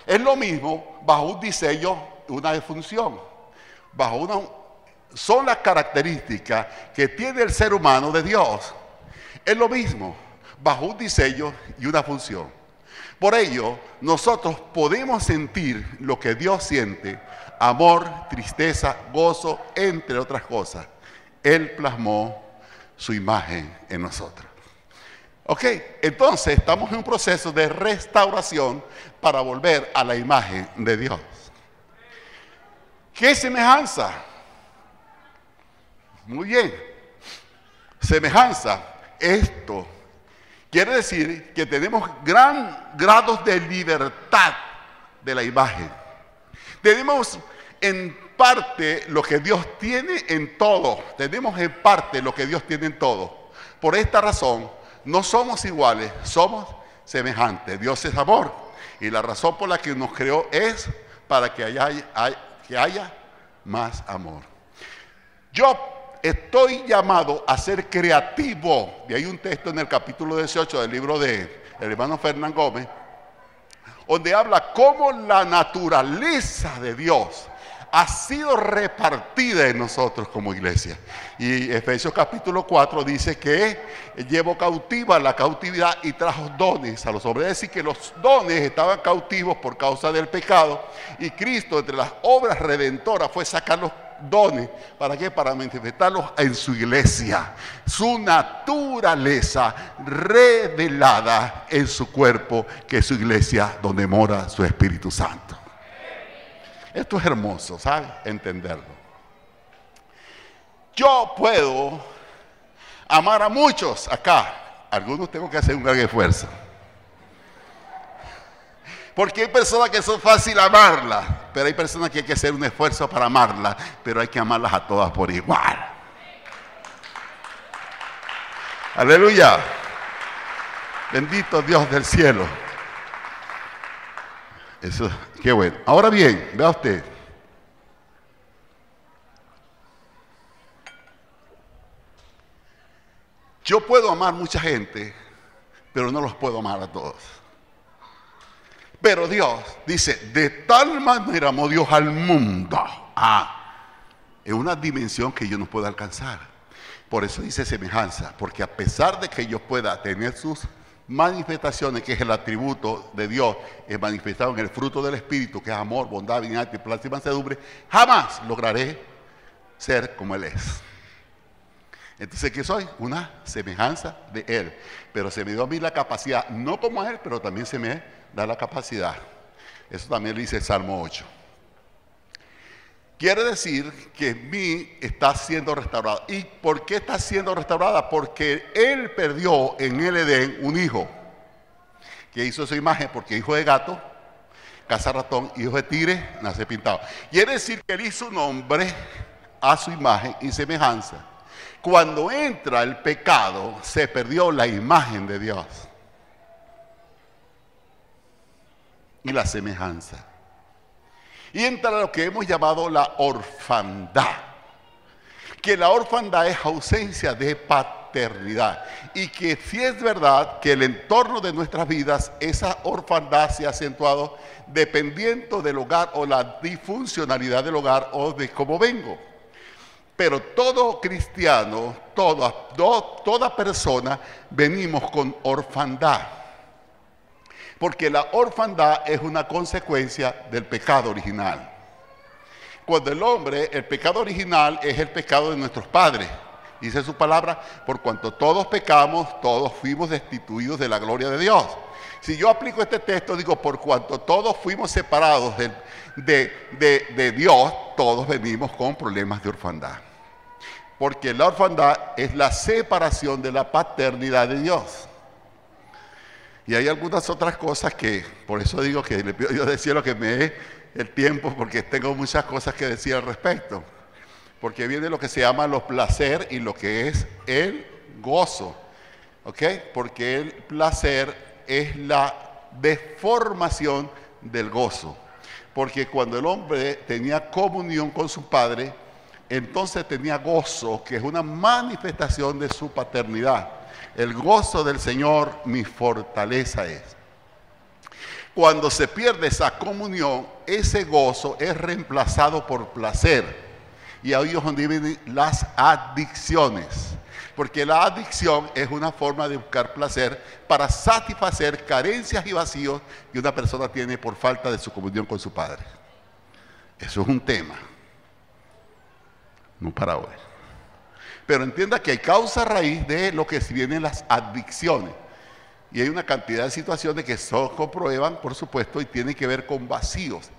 Es lo mismo bajo un diseño, una función. Son las características que tiene el ser humano de Dios. Es lo mismo bajo un diseño y una función. Por ello, nosotros podemos sentir lo que Dios siente: amor, tristeza, gozo, entre otras cosas. Él plasmó su imagen en nosotros. Ok, entonces estamos en un proceso de restauración para volver a la imagen de Dios. ¿Qué semejanza? Muy bien. Semejanza. Esto quiere decir que tenemos gran grados de libertad de la imagen. Tenemos en parte lo que Dios tiene en todo. Tenemos en parte lo que Dios tiene en todo. Por esta razón, no somos iguales, somos semejantes. Dios es amor. Y la razón por la que nos creó es para que haya más amor. Yo estoy llamado a ser creativo. Y hay un texto en el capítulo 18 del libro del hermano Fernán Gómez, donde habla cómo la naturaleza de Dios ha sido repartida en nosotros como iglesia. Y Efesios capítulo 4 dice que llevó cautiva la cautividad y trajo dones a los hombres. Es decir, que los dones estaban cautivos por causa del pecado, y Cristo, entre las obras redentoras, fue sacar los dones. ¿Para qué? Para manifestarlos en su iglesia. Su naturaleza revelada en su cuerpo, que es su iglesia, donde mora su Espíritu Santo. Esto es hermoso, ¿sabes? Entenderlo. Yo puedo amar a muchos acá. Algunos tengo que hacer un gran esfuerzo. Porque hay personas que son fáciles amarlas, pero hay personas que hay que hacer un esfuerzo para amarlas, pero hay que amarlas a todas por igual. Aleluya. Bendito Dios del cielo. Eso, qué bueno. Ahora bien, vea usted. Yo puedo amar mucha gente, pero no los puedo amar a todos. Pero Dios dice: de tal manera amó Dios al mundo. Es una dimensión que yo no puedo alcanzar. Por eso dice semejanza, porque a pesar de que yo pueda tener sus manifestaciones, que es el atributo de Dios, es manifestado en el fruto del Espíritu, que es amor, bondad, benignidad, templanza y mansedumbre, jamás lograré ser como Él es. Entonces, ¿qué soy? Una semejanza de Él. Pero se me dio a mí la capacidad, no como a Él, pero también se me da la capacidad. Eso también lo dice el Salmo 8. Quiere decir que en mí está siendo restaurada. ¿Y por qué está siendo restaurada? Porque Él perdió en el Edén un hijo, que hizo su imagen, porque hijo de gato, caza ratón, hijo de tigre, nace pintado. Quiere decir que Él hizo un hombre a su imagen y semejanza. Cuando entra el pecado, se perdió la imagen de Dios y la semejanza. Y entra lo que hemos llamado la orfandad. Que la orfandad es ausencia de paternidad. Y que si es verdad que el entorno de nuestras vidas, esa orfandad se ha acentuado dependiendo del hogar o la disfuncionalidad del hogar o de cómo vengo. Pero todo cristiano, toda persona, venimos con orfandad. Porque la orfandad es una consecuencia del pecado original. Cuando el pecado original es el pecado de nuestros padres. Dice su palabra: por cuanto todos pecamos, todos fuimos destituidos de la gloria de Dios. Si yo aplico este texto, digo: por cuanto todos fuimos separados de Dios, todos venimos con problemas de orfandad. Porque la orfandad es la separación de la paternidad de Dios. Y hay algunas otras cosas que, por eso digo que le pido a Dios del cielo que me dé el tiempo, porque tengo muchas cosas que decir al respecto. Porque viene lo que se llama los placer y lo que es el gozo. ¿Ok? Porque el placer es la deformación del gozo. Porque cuando el hombre tenía comunión con su padre, entonces tenía gozo, que es una manifestación de su paternidad. El gozo del Señor mi fortaleza es. Cuando se pierde esa comunión, ese gozo es reemplazado por placer. Y ahí es donde vienen las adicciones. Porque la adicción es una forma de buscar placer para satisfacer carencias y vacíos que una persona tiene por falta de su comunión con su padre. Eso es un tema. No para hoy. Pero entienda que hay causa raíz de lo que vienen las adicciones. Y hay una cantidad de situaciones que se comprueban, por supuesto, y tienen que ver con vacíos.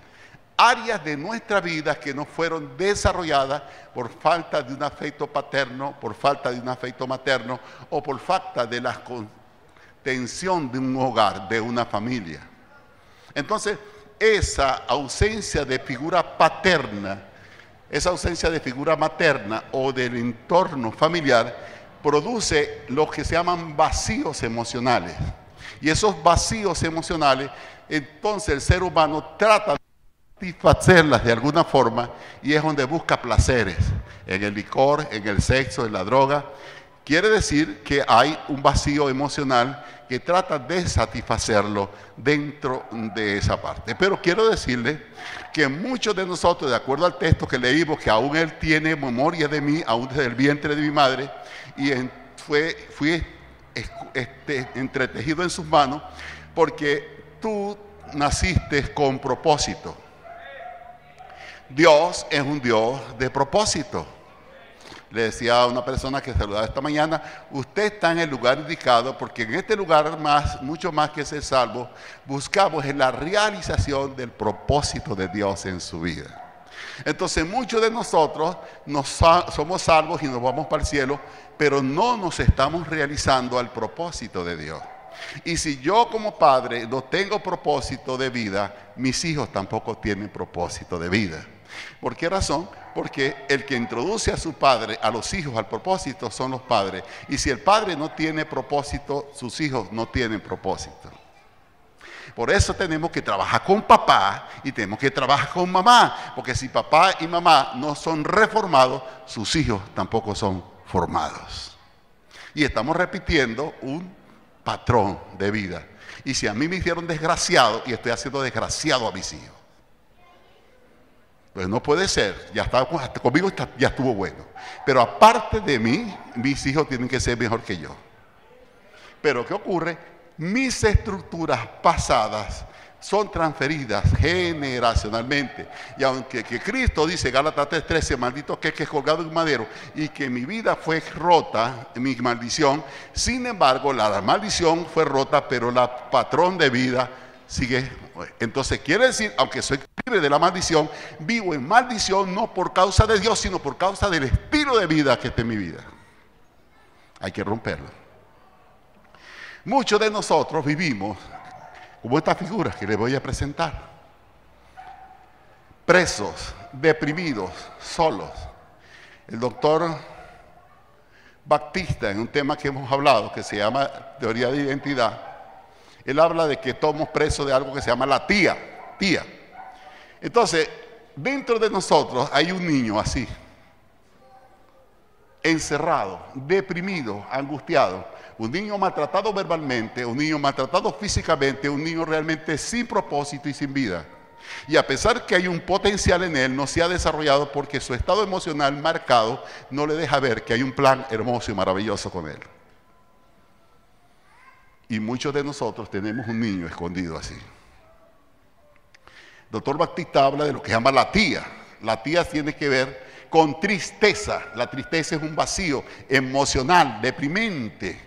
Áreas de nuestra vida que no fueron desarrolladas por falta de un afecto paterno, por falta de un afecto materno o por falta de la contención de un hogar, de una familia. Entonces, esa ausencia de figura paterna, esa ausencia de figura materna o del entorno familiar produce lo que se llaman vacíos emocionales. Y esos vacíos emocionales, entonces el ser humano trata de satisfacerlas de alguna forma y es donde busca placeres, en el licor, en el sexo, en la droga. Quiere decir que hay un vacío emocional que trata de satisfacerlo dentro de esa parte. Pero quiero decirle que muchos de nosotros, de acuerdo al texto que leímos, que aún Él tiene memoria de mí, aún desde el vientre de mi madre, y fui entretejido en sus manos, porque tú naciste con propósito. Dios es un Dios de propósito. Le decía a una persona que saludaba esta mañana, usted está en el lugar indicado, porque en este lugar mucho más que ser salvo, buscamos en la realización del propósito de Dios en su vida. Entonces muchos de nosotros somos salvos y nos vamos para el cielo, pero no nos estamos realizando al propósito de Dios. Y si yo como padre no tengo propósito de vida, mis hijos tampoco tienen propósito de vida. ¿Por qué razón? Porque el que introduce a su padre, a los hijos al propósito, son los padres. Y si el padre no tiene propósito, sus hijos no tienen propósito. Por eso tenemos que trabajar con papá y tenemos que trabajar con mamá. Porque si papá y mamá no son reformados, sus hijos tampoco son formados. Y estamos repitiendo un patrón de vida. Y si a mí me hicieron desgraciado y estoy haciendo desgraciado a mis hijos, pues no puede ser, ya está, conmigo ya estuvo bueno. Pero aparte de mí, mis hijos tienen que ser mejor que yo. Pero ¿qué ocurre? Mis estructuras pasadas son transferidas generacionalmente. Y aunque que Cristo dice, Gálatas 3:13, maldito que es colgado en un madero, y que mi vida fue rota, mi maldición, sin embargo, la maldición fue rota, pero la patrón de vida sigue. Entonces quiere decir, aunque soy libre de la maldición, vivo en maldición no por causa de Dios, sino por causa del estilo de vida que está en mi vida. Hay que romperlo. Muchos de nosotros vivimos como estas figuras que les voy a presentar. Presos, deprimidos, solos. El doctor Baptista, en un tema que hemos hablado, que se llama teoría de identidad, él habla de que estamos presos de algo que se llama la tía. Entonces, dentro de nosotros hay un niño así, encerrado, deprimido, angustiado, un niño maltratado verbalmente, un niño maltratado físicamente, un niño realmente sin propósito y sin vida. Y a pesar que hay un potencial en él, no se ha desarrollado porque su estado emocional marcado no le deja ver que hay un plan hermoso y maravilloso con él. Y muchos de nosotros tenemos un niño escondido así. Doctor Baptista habla de lo que llama la tía. La tía tiene que ver con tristeza. La tristeza es un vacío emocional, deprimente.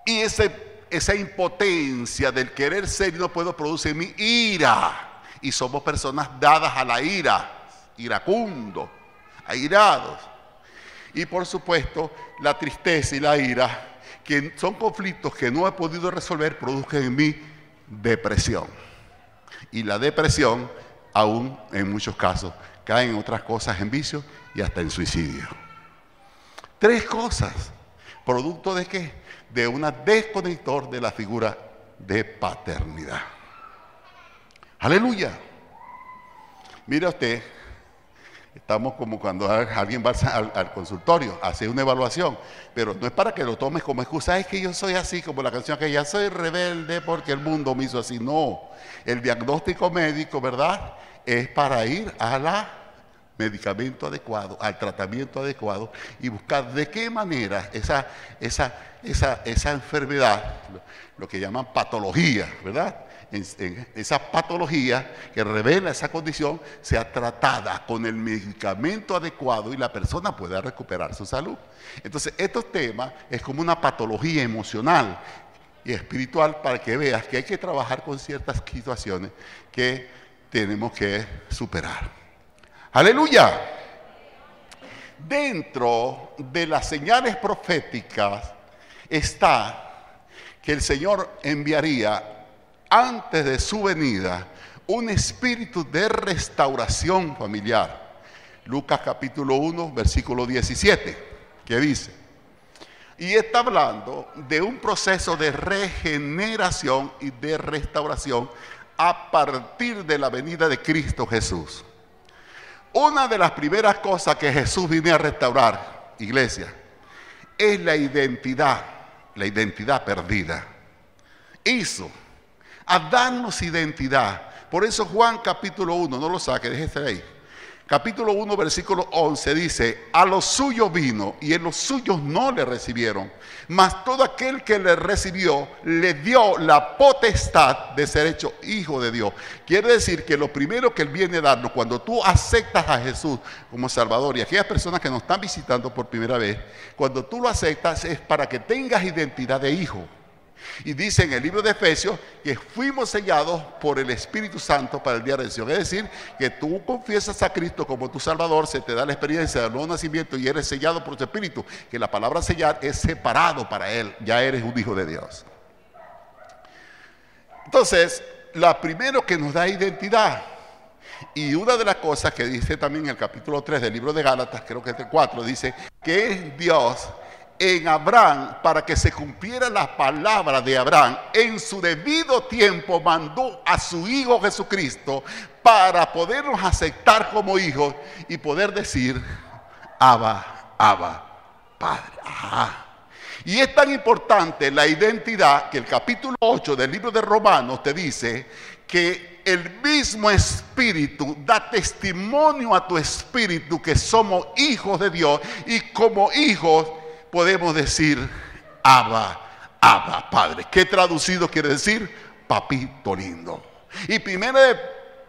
Y esa impotencia del querer ser y no puedo produce en mí ira. Y somos personas dadas a la ira, iracundo, airados. Y por supuesto, la tristeza y la ira que son conflictos que no he podido resolver, produzcan en mí depresión. Y la depresión, aún en muchos casos, cae en otras cosas, en vicios y hasta en suicidio. 3 cosas. ¿Producto de qué? De una desconector de la figura de paternidad. ¡Aleluya! Mira usted, estamos como cuando alguien va al consultorio, hace una evaluación, pero no es para que lo tomes como excusa, es que yo soy así, como la canción que ya soy rebelde porque el mundo me hizo así. No, el diagnóstico médico, ¿verdad?, es para ir al medicamento adecuado, al tratamiento adecuado y buscar de qué manera esa enfermedad, lo que llaman patología, ¿verdad?, esa patología que revela esa condición sea tratada con el medicamento adecuado y la persona pueda recuperar su salud. Entonces, estos temas es como una patología emocional y espiritual para que veas que hay que trabajar con ciertas situaciones que tenemos que superar. ¡Aleluya! Dentro de las señales proféticas está que el Señor enviaría antes de su venida un espíritu de restauración familiar. Lucas capítulo 1, versículo 17, que dice, y está hablando de un proceso de regeneración y de restauración a partir de la venida de Cristo Jesús. Una de las primeras cosas que Jesús vino a restaurar, iglesia, es la identidad perdida. Hizo a darnos identidad. Por eso Juan capítulo 1, no lo saque, déjese ahí. Capítulo 1, versículo 11 dice, a los suyos vino y en los suyos no le recibieron, mas todo aquel que le recibió le dio la potestad de ser hecho hijo de Dios. Quiere decir que lo primero que Él viene a darnos cuando tú aceptas a Jesús como Salvador, y aquellas personas que nos están visitando por primera vez, cuando tú lo aceptas es para que tengas identidad de hijo. Y dice en el libro de Efesios que fuimos sellados por el Espíritu Santo para el día de redención. Es decir, que tú confiesas a Cristo como tu Salvador, se te da la experiencia del nuevo nacimiento y eres sellado por su Espíritu. Que la palabra sellar es separado para Él, ya eres un hijo de Dios. Entonces, la primero que nos da identidad, y una de las cosas que dice también en el capítulo 3 del libro de Gálatas, creo que es el 4, dice que es Dios en Abraham, para que se cumpliera la palabra de Abraham, en su debido tiempo mandó a su Hijo Jesucristo para podernos aceptar como hijos y poder decir, Abba, Padre. Ajá. Y es tan importante la identidad que el capítulo 8 del libro de Romanos te dice que el mismo Espíritu da testimonio a tu espíritu que somos hijos de Dios, y como hijos podemos decir, Abba, Padre. ¿Qué traducido quiere decir? Papito lindo. Y primero de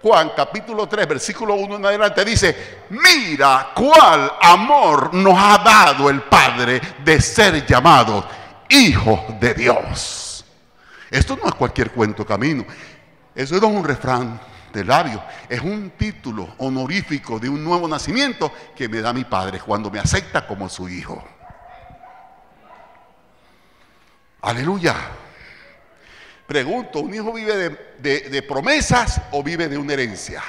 Juan, capítulo 3, versículo 1 en adelante dice, mira cuál amor nos ha dado el Padre de ser llamados hijos de Dios. Esto no es cualquier cuento camino. Eso no es un refrán de labios. Es un título honorífico de un nuevo nacimiento que me da mi Padre cuando me acepta como su hijo. Aleluya. Pregunto, ¿un hijo vive de promesas o vive de una herencia?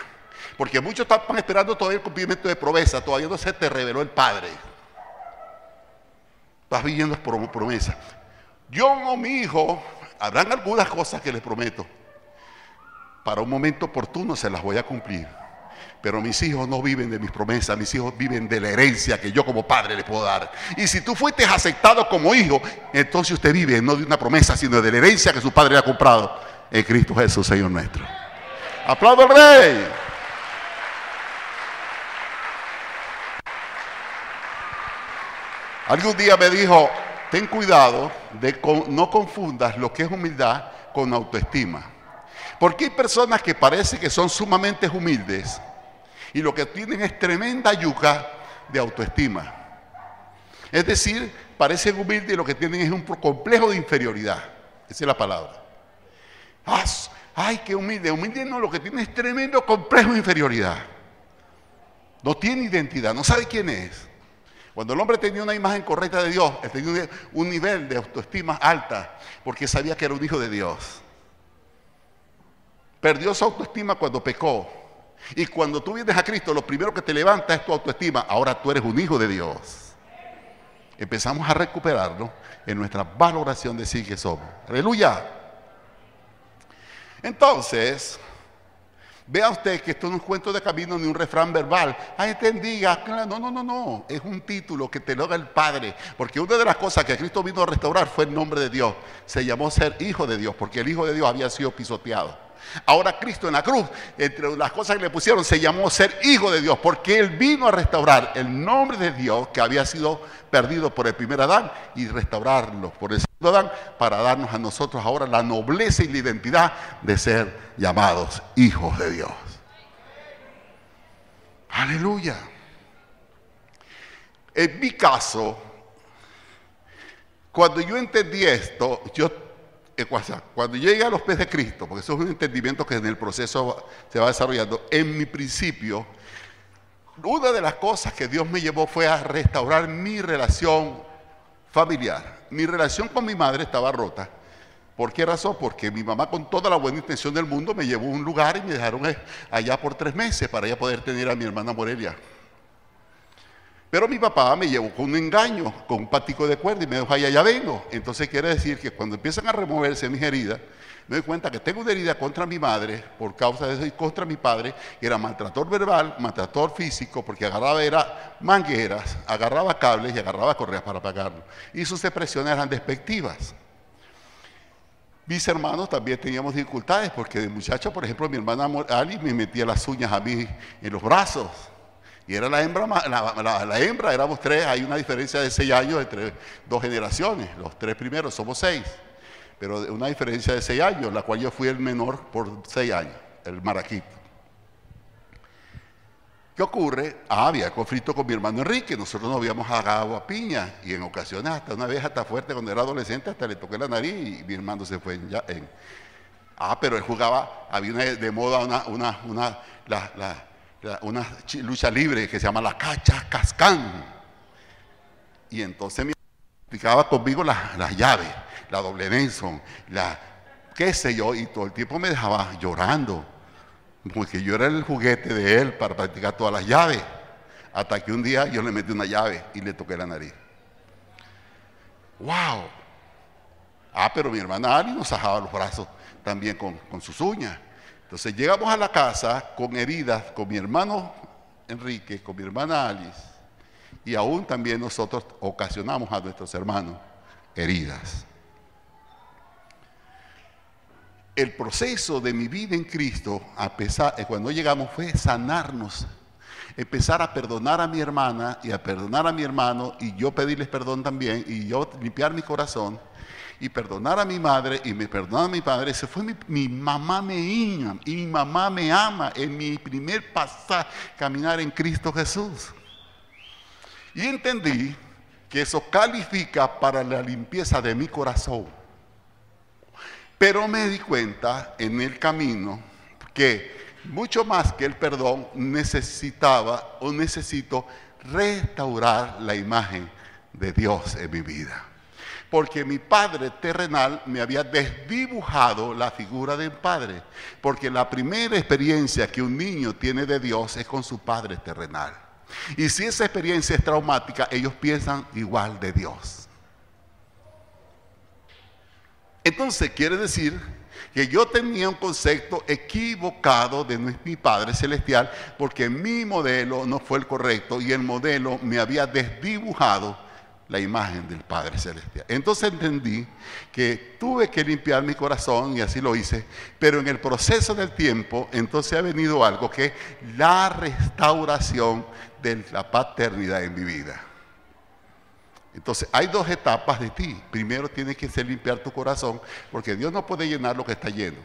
Porque muchos están esperando todavía el cumplimiento de promesas. Todavía no se te reveló el Padre. Estás viviendo por promesa. Yo o mi hijo, habrán algunas cosas que les prometo. Para un momento oportuno se las voy a cumplir. Pero mis hijos no viven de mis promesas, mis hijos viven de la herencia que yo como padre les puedo dar. Y si tú fuiste aceptado como hijo, entonces usted vive no de una promesa, sino de la herencia que su padre le ha comprado en Cristo Jesús, Señor nuestro. ¡Aplaudo al Rey! Algún día me dijo, ten cuidado de no confundas lo que es humildad con autoestima. Porque hay personas que parece que son sumamente humildes y lo que tienen es tremenda yuca de autoestima. Es decir, parecen humildes y lo que tienen es un complejo de inferioridad. Esa es la palabra. ¡Ay, qué humilde! Humilde no, lo que tiene es tremendo complejo de inferioridad. No tiene identidad, no sabe quién es. Cuando el hombre tenía una imagen correcta de Dios, él tenía un nivel de autoestima alta, porque sabía que era un hijo de Dios. Perdió su autoestima cuando pecó. Y cuando tú vienes a Cristo, lo primero que te levanta es tu autoestima. Ahora tú eres un hijo de Dios. Empezamos a recuperarlo en nuestra valoración de sí que somos. Aleluya. Entonces, vea usted que esto no es un cuento de camino ni un refrán verbal. Ay, diga, no. Es un título que te lo da el Padre. Porque una de las cosas que Cristo vino a restaurar fue el nombre de Dios. Se llamó ser hijo de Dios, porque el hijo de Dios había sido pisoteado. Ahora Cristo en la cruz, entre las cosas que le pusieron, se llamó ser hijo de Dios, porque Él vino a restaurar el nombre de Dios que había sido perdido por el primer Adán y restaurarlo por el segundo Adán para darnos a nosotros ahora la nobleza y la identidad de ser llamados hijos de Dios. Aleluya. En mi caso, cuando yo entendí esto, cuando llegué a los pies de Cristo, porque eso es un entendimiento que en el proceso se va desarrollando, en mi principio, una de las cosas que Dios me llevó fue a restaurar mi relación familiar. Mi relación con mi madre estaba rota. ¿Por qué razón? Porque mi mamá, con toda la buena intención del mundo, me llevó a un lugar y me dejaron allá por 3 meses para ya poder tener a mi hermana Morelia. Pero mi papá me llevó con un engaño, con un patico de cuerda y me dijo, allá vengo. Entonces quiere decir que cuando empiezan a removerse mis heridas, me doy cuenta que tengo una herida contra mi madre por causa de eso y contra mi padre, que era maltratador verbal, maltratador físico, porque agarraba mangueras, agarraba cables y agarraba correas para pagarlo. Y sus expresiones eran despectivas. Mis hermanos también teníamos dificultades, porque de muchacho, por ejemplo, mi hermana Ali me metía las uñas a mí en los brazos. Y era la hembra, la hembra, éramos 3, hay una diferencia de 6 años entre 2 generaciones, los 3 primeros somos 6, pero una diferencia de 6 años, la cual yo fui el menor por 6 años, el maraquito. ¿Qué ocurre? Había conflicto con mi hermano Enrique, nosotros nos habíamos agarrado a piña, y en ocasiones hasta una vez hasta fuerte, cuando era adolescente, hasta le toqué la nariz y mi hermano se fue pero él jugaba, había de moda una lucha libre que se llama la cacha cascán, y entonces me explicaba conmigo las llaves, la doble Nelson, qué sé yo, y todo el tiempo me dejaba llorando porque yo era el juguete de él para practicar todas las llaves, hasta que un día yo le metí una llave y le toqué la nariz. ¡Wow! Pero mi hermana Ali nos sajaba los brazos también con sus uñas. Entonces llegamos a la casa con heridas, con mi hermano Enrique, con mi hermana Alice, y aún también nosotros ocasionamos a nuestros hermanos heridas. El proceso de mi vida en Cristo, cuando llegamos, fue sanarnos, empezar a perdonar a mi hermana y a perdonar a mi hermano, y yo pedirles perdón también, y yo limpiar mi corazón, y perdonar a mi madre y me perdonar a mi padre. Ese fue mi mamá me ama y mi mamá me ama en mi primer pasaje, caminar en Cristo Jesús. Y entendí que eso califica para la limpieza de mi corazón. Pero me di cuenta en el camino que mucho más que el perdón necesito restaurar la imagen de Dios en mi vida. Porque mi padre terrenal me había desdibujado la figura del padre. Porque la primera experiencia que un niño tiene de Dios es con su padre terrenal. Y si esa experiencia es traumática, ellos piensan igual de Dios. Entonces quiere decir que yo tenía un concepto equivocado de mi Padre Celestial, porque mi modelo no fue el correcto y el modelo me había desdibujado la imagen del Padre Celestial. Entonces entendí que tuve que limpiar mi corazón y así lo hice, pero en el proceso del tiempo entonces ha venido algo que es la restauración de la paternidad en mi vida. Entonces hay 2 etapas de ti. Primero tienes que limpiar tu corazón, porque Dios no puede llenar lo que está lleno.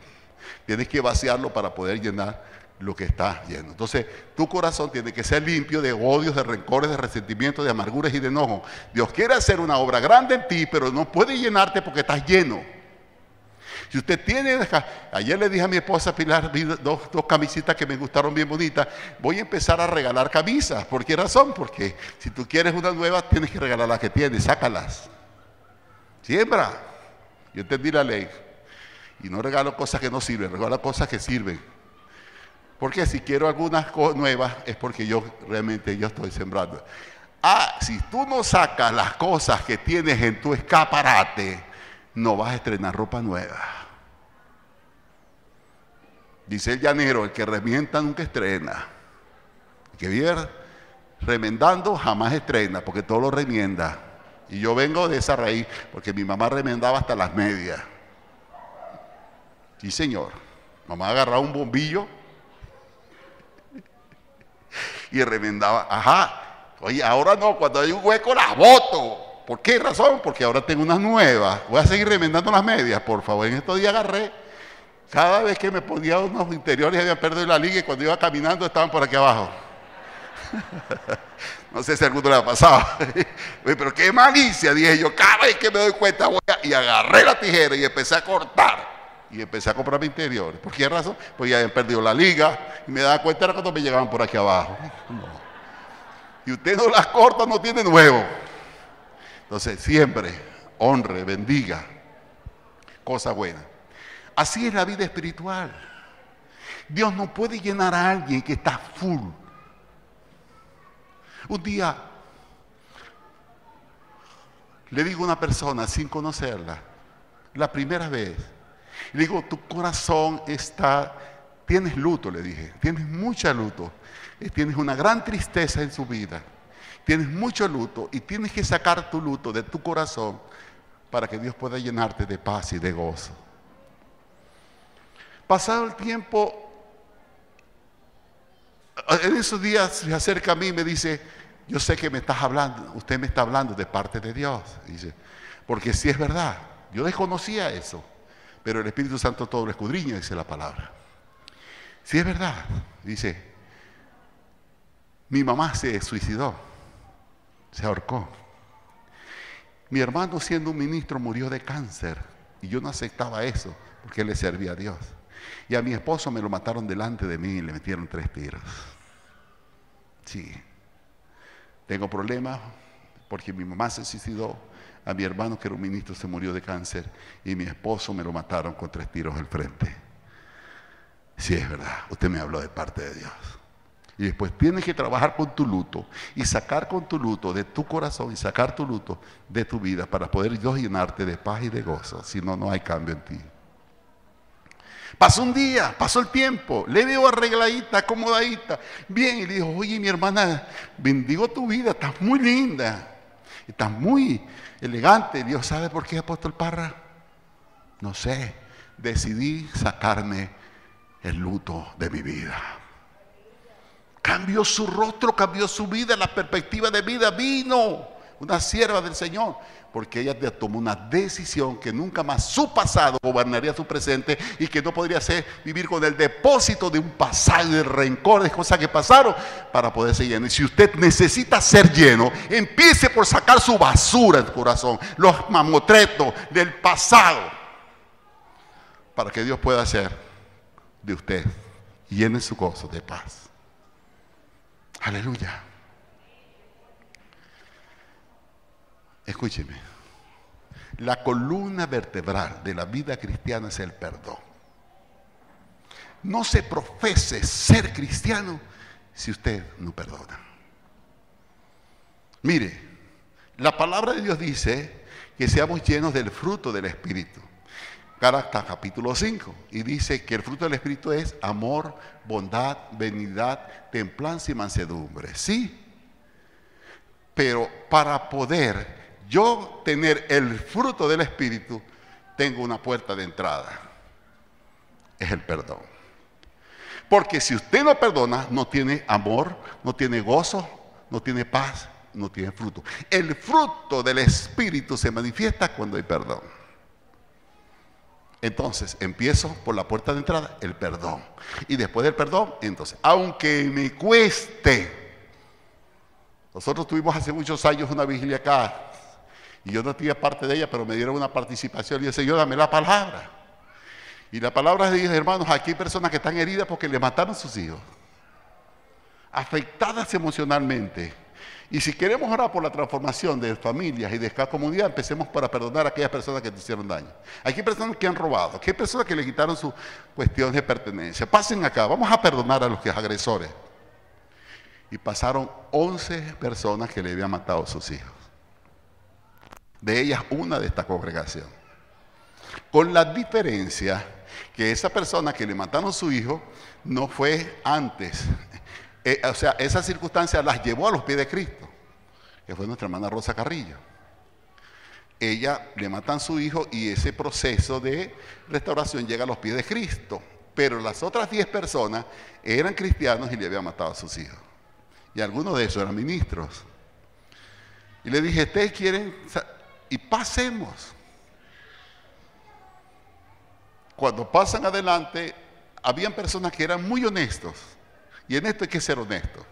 Tienes que vaciarlo para poder llenar lo que está lleno. Entonces tu corazón tiene que ser limpio de odios, de rencores, de resentimientos, de amarguras y de enojo. Dios quiere hacer una obra grande en ti, pero no puede llenarte porque estás lleno. Si usted tiene, ayer le dije a mi esposa Pilar, vi dos camisitas que me gustaron bien bonitas, voy a empezar a regalar camisas. ¿Por qué razón? Porque si tú quieres una nueva, tienes que regalar las que tienes, sácalas. Siembra. Yo entendí la ley. Y no regalo cosas que no sirven, regalo cosas que sirven. Porque si quiero algunas nuevas, es porque yo estoy sembrando. Si tú no sacas las cosas que tienes en tu escaparate, no vas a estrenar ropa nueva. Dice el llanero, el que remienda nunca estrena. El que vive remendando jamás estrena, porque todo lo remienda. Y yo vengo de esa raíz, porque mi mamá remendaba hasta las medias. Sí, señor. Mamá agarraba un bombillo y remendaba. Oye, ahora no, cuando hay un hueco las boto. ¿Por qué razón? Porque ahora tengo unas nuevas. Voy a seguir remendando las medias, por favor. En estos días agarré, cada vez que me ponía unos interiores había perdido la liga y cuando iba caminando estaban por aquí abajo. No sé si a alguno le ha pasado. Pero qué malicia, dije yo. Cada vez que me doy cuenta y agarré la tijera y empecé a cortar. Y empecé a comprar mis interiores. ¿Por qué razón? Pues ya habían perdido la liga y me daba cuenta era cuando me llegaban por aquí abajo. No. Y usted no las corta, no tiene nuevo. Entonces siempre honre, bendiga, cosa buena. Así es la vida espiritual. Dios no puede llenar a alguien que está full. Un día le digo a una persona sin conocerla, la primera vez, le digo, tu corazón tienes luto, le dije, tienes mucha luto, tienes una gran tristeza en su vida, tienes mucho luto y tienes que sacar tu luto de tu corazón para que Dios pueda llenarte de paz y de gozo. Pasado el tiempo, en esos días se acerca a mí y me dice, yo sé que me estás hablando, usted me está hablando de parte de Dios. Dice, porque sí es verdad, yo desconocía eso, pero el Espíritu Santo todo lo escudriña, dice la palabra. Sí es verdad, dice, mi mamá se suicidó, se ahorcó. Mi hermano siendo un ministro murió de cáncer y yo no aceptaba eso porque él le servía a Dios. Y a mi esposo me lo mataron delante de mí y le metieron 3 tiros. Sí. Tengo problemas porque mi mamá se suicidó, a mi hermano que era un ministro se murió de cáncer y mi esposo me lo mataron con 3 tiros al frente. Sí, es verdad, usted me habló de parte de Dios. Y después tienes que trabajar con tu luto y sacar con tu luto de tu corazón y sacar tu luto de tu vida para poder Dios llenarte de paz y de gozo. Si no, no hay cambio en ti. Pasó un día, pasó el tiempo, le veo arregladita, acomodadita, bien, y le dijo, oye, mi hermana, bendigo tu vida, estás muy linda, estás muy elegante. Dios, ¿sabe por qué, apóstol Parra? No sé, decidí sacarme el luto de mi vida. Cambió su rostro, cambió su vida, la perspectiva de vida. Vino una sierva del Señor, porque ella tomó una decisión que nunca más su pasado gobernaría su presente y que no podría vivir con el depósito de un pasado de rencor, de cosas que pasaron, para poder ser lleno. Y si usted necesita ser lleno, empiece por sacar su basura del corazón, los mamotretos del pasado, para que Dios pueda hacer de usted llene su gozo de paz. Aleluya. Escúcheme. La columna vertebral de la vida cristiana es el perdón. No se profese ser cristiano si usted no perdona. Mire, la palabra de Dios dice que seamos llenos del fruto del Espíritu. Gálatas capítulo 5, y dice que el fruto del Espíritu es amor, bondad, benignidad, templanza y mansedumbre. Sí, pero para poder yo tener el fruto del Espíritu, tengo una puerta de entrada, es el perdón. Porque si usted no perdona, no tiene amor, no tiene gozo, no tiene paz, no tiene fruto. El fruto del Espíritu se manifiesta cuando hay perdón. Entonces, empiezo por la puerta de entrada, el perdón. Y después del perdón, entonces, aunque me cueste. Nosotros tuvimos hace muchos años una vigilia acá, y yo no tenía parte de ella, pero me dieron una participación, y el Señor, dame la palabra. Y la palabra de Dios, hermanos, aquí hay personas que están heridas porque le mataron a sus hijos, afectadas emocionalmente. Y si queremos orar por la transformación de familias y de cada comunidad, empecemos para perdonar a aquellas personas que te hicieron daño. Aquí hay personas que han robado, aquí hay personas que le quitaron sus cuestiones de pertenencia. Pasen acá, vamos a perdonar a los agresores. Y pasaron 11 personas que le habían matado a sus hijos. De ellas, una de esta congregación. Con la diferencia que esa persona que le mataron a su hijo no fue antes. O sea, esa circunstancia las llevó a los pies de Cristo, que fue nuestra hermana Rosa Carrillo. Ella le matan a su hijo y ese proceso de restauración llega a los pies de Cristo. Pero las otras 10 personas eran cristianos y le habían matado a sus hijos. Y algunos de esos eran ministros. Y le dije, ¿ustedes quieren? Y pasemos. Cuando pasan adelante, habían personas que eran muy honestos. Y en esto hay que ser honesto.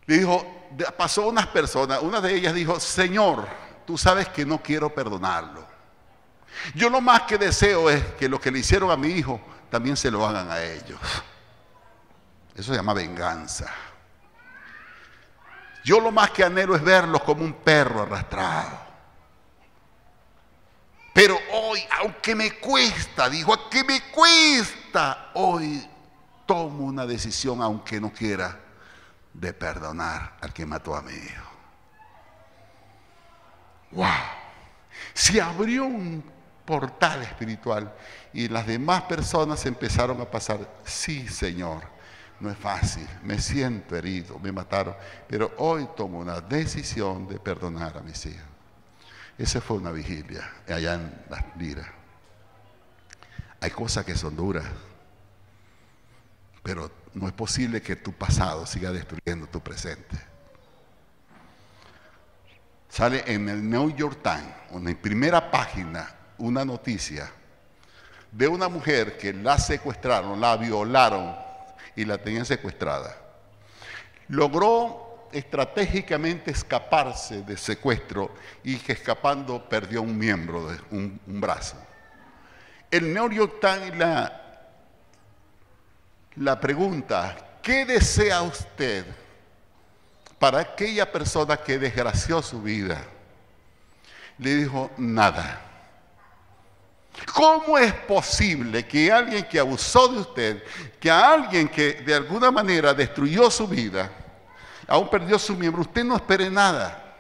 Le dijo, pasó unas personas, una de ellas dijo, Señor, tú sabes que no quiero perdonarlo. Yo lo más que deseo es que lo que le hicieron a mi hijo, también se lo hagan a ellos. Eso se llama venganza. Yo lo más que anhelo es verlos como un perro arrastrado. Pero hoy, aunque me cuesta, dijo, aunque me cuesta, hoy tomo una decisión, aunque no quiera, de perdonar al que mató a mi hijo. ¡Wow! Se abrió un portal espiritual y las demás personas empezaron a pasar. Sí, Señor, no es fácil, me siento herido, me mataron, pero hoy tomo una decisión de perdonar a mis hijos. Esa fue una vigilia allá en Las Liras. Hay cosas que son duras, pero no es posible que tu pasado siga destruyendo tu presente. Sale en el New York Times, en la primera página, una noticia de una mujer que la secuestraron, la violaron y la tenían secuestrada. Logró estratégicamente escaparse del secuestro y que escapando perdió un miembro, un brazo. El New York Times la pregunta, ¿qué desea usted para aquella persona que desgració su vida? Le dijo, nada. ¿Cómo es posible que alguien que abusó de usted, que a alguien que de alguna manera destruyó su vida, aún perdió su miembro, usted no espere nada?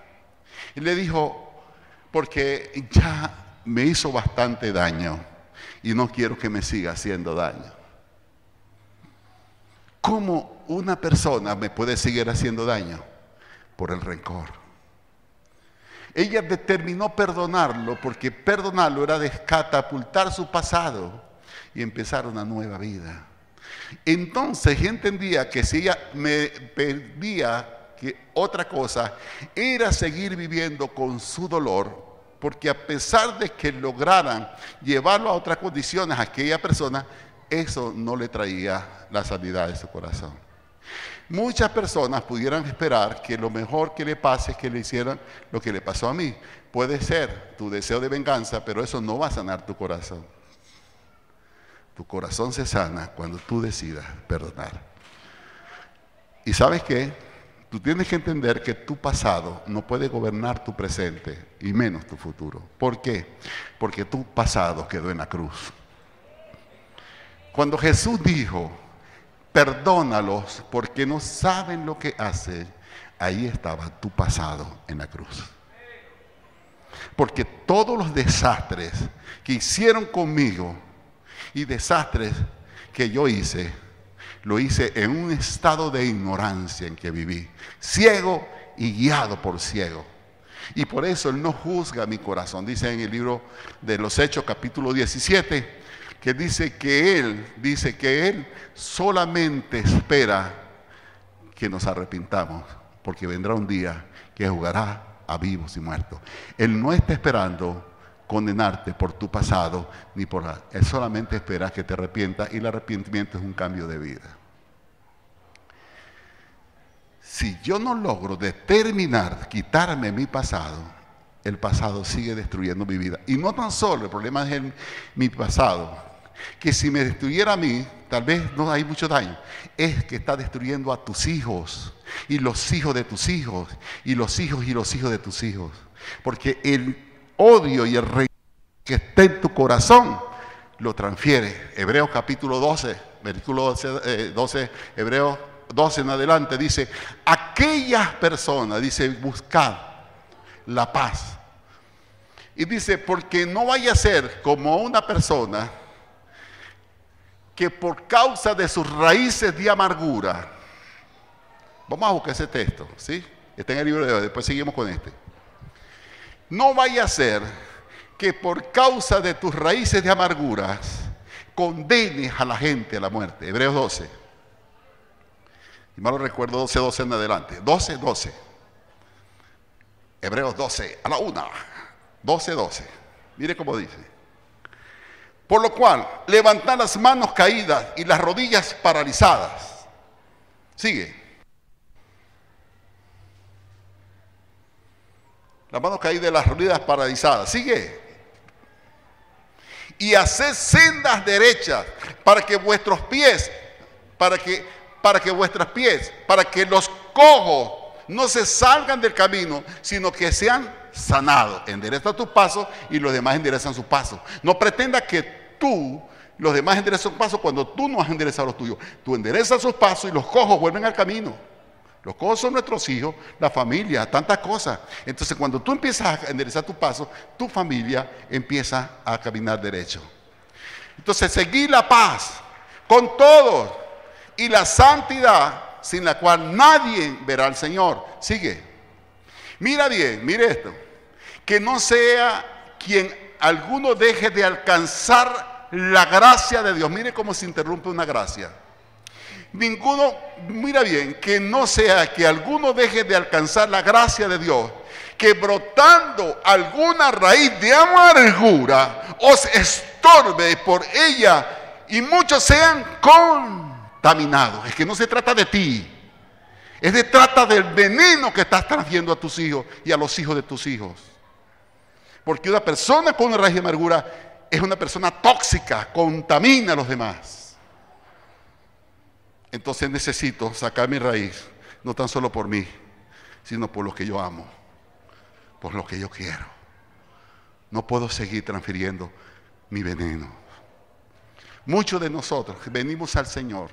Y le dijo, porque ya me hizo bastante daño y no quiero que me siga haciendo daño. ¿Cómo una persona me puede seguir haciendo daño? Por el rencor. Ella determinó perdonarlo porque perdonarlo era descatapultar su pasado y empezar una nueva vida. Entonces ella entendía que si ella me pedía que otra cosa era seguir viviendo con su dolor, porque a pesar de que lograran llevarlo a otras condiciones a aquella persona, eso no le traía la sanidad de su corazón. Muchas personas pudieran esperar que lo mejor que le pase es que le hicieran lo que le pasó a mí. Puede ser tu deseo de venganza, pero eso no va a sanar tu corazón. Tu corazón se sana cuando tú decidas perdonar. ¿Y sabes qué? Tú tienes que entender que tu pasado no puede gobernar tu presente y menos tu futuro. ¿Por qué? Porque tu pasado quedó en la cruz. Cuando Jesús dijo, perdónalos porque no saben lo que hacen, ahí estaba tu pasado en la cruz. Porque todos los desastres que hicieron conmigo y desastres que yo hice, lo hice en un estado de ignorancia en que viví, ciego y guiado por ciego. Y por eso Él no juzga mi corazón. Dice en el libro de los Hechos, capítulo 17, que dice que Él solamente espera que nos arrepintamos, porque vendrá un día que juzgará a vivos y muertos. Él no está esperando condenarte por tu pasado, ni por nada. Él solamente espera que te arrepientas, y el arrepentimiento es un cambio de vida. Si yo no logro determinar quitarme mi pasado, el pasado sigue destruyendo mi vida. Y no tan solo el problema es mi pasado, que si me destruyera a mí, tal vez no hay mucho daño, es que está destruyendo a tus hijos, y los hijos de tus hijos, y los hijos y los hijos de tus hijos. Porque el odio y el rencor que está en tu corazón lo transfiere. Hebreos capítulo 12, versículo 12, Hebreos 12 en adelante, dice: aquellas personas, dice, buscad la paz. Y dice, porque no vaya a ser como una persona que por causa de sus raíces de amargura, vamos a buscar ese texto, ¿sí? Está en el libro de hoy, después seguimos con este. No vaya a ser que por causa de tus raíces de amarguras condenes a la gente a la muerte. Hebreos 12. Y mal lo recuerdo, 12 en adelante. 12. Hebreos 12, a la una. 12. Mire cómo dice. Por lo cual, levantad las manos caídas y las rodillas paralizadas. Sigue. Las manos caídas y las rodillas paralizadas. Sigue. Y haced sendas derechas para que vuestros pies, para que los cojos no se salgan del camino, sino que sean sanados. Endereza tus pasos y los demás enderezan sus pasos. No pretenda que los demás enderezan sus pasos cuando tú no has enderezado los tuyos. Tú enderezas sus pasos y los cojos vuelven al camino. Los cojos son nuestros hijos, la familia, tantas cosas. Entonces, cuando tú empiezas a enderezar tus pasos, tu familia empieza a caminar derecho. Entonces, seguid la paz con todos y la santidad, sin la cual nadie verá al Señor. Sigue. Mira bien, mire esto. Que no sea quien alguno deje de alcanzar la gracia de Dios. Mire cómo se interrumpe una gracia. Mira bien, que no sea que alguno deje de alcanzar la gracia de Dios, que brotando alguna raíz de amargura os estorbe por ella y muchos sean contaminados. Es que no se trata de ti, se trata del veneno que estás transmitiendo a tus hijos y a los hijos de tus hijos. Porque una persona con una raíz de amargura es una persona tóxica, contamina a los demás. Entonces necesito sacar mi raíz, no tan solo por mí, sino por lo que yo amo, por lo que yo quiero. No puedo seguir transfiriendo mi veneno. Muchos de nosotros venimos al Señor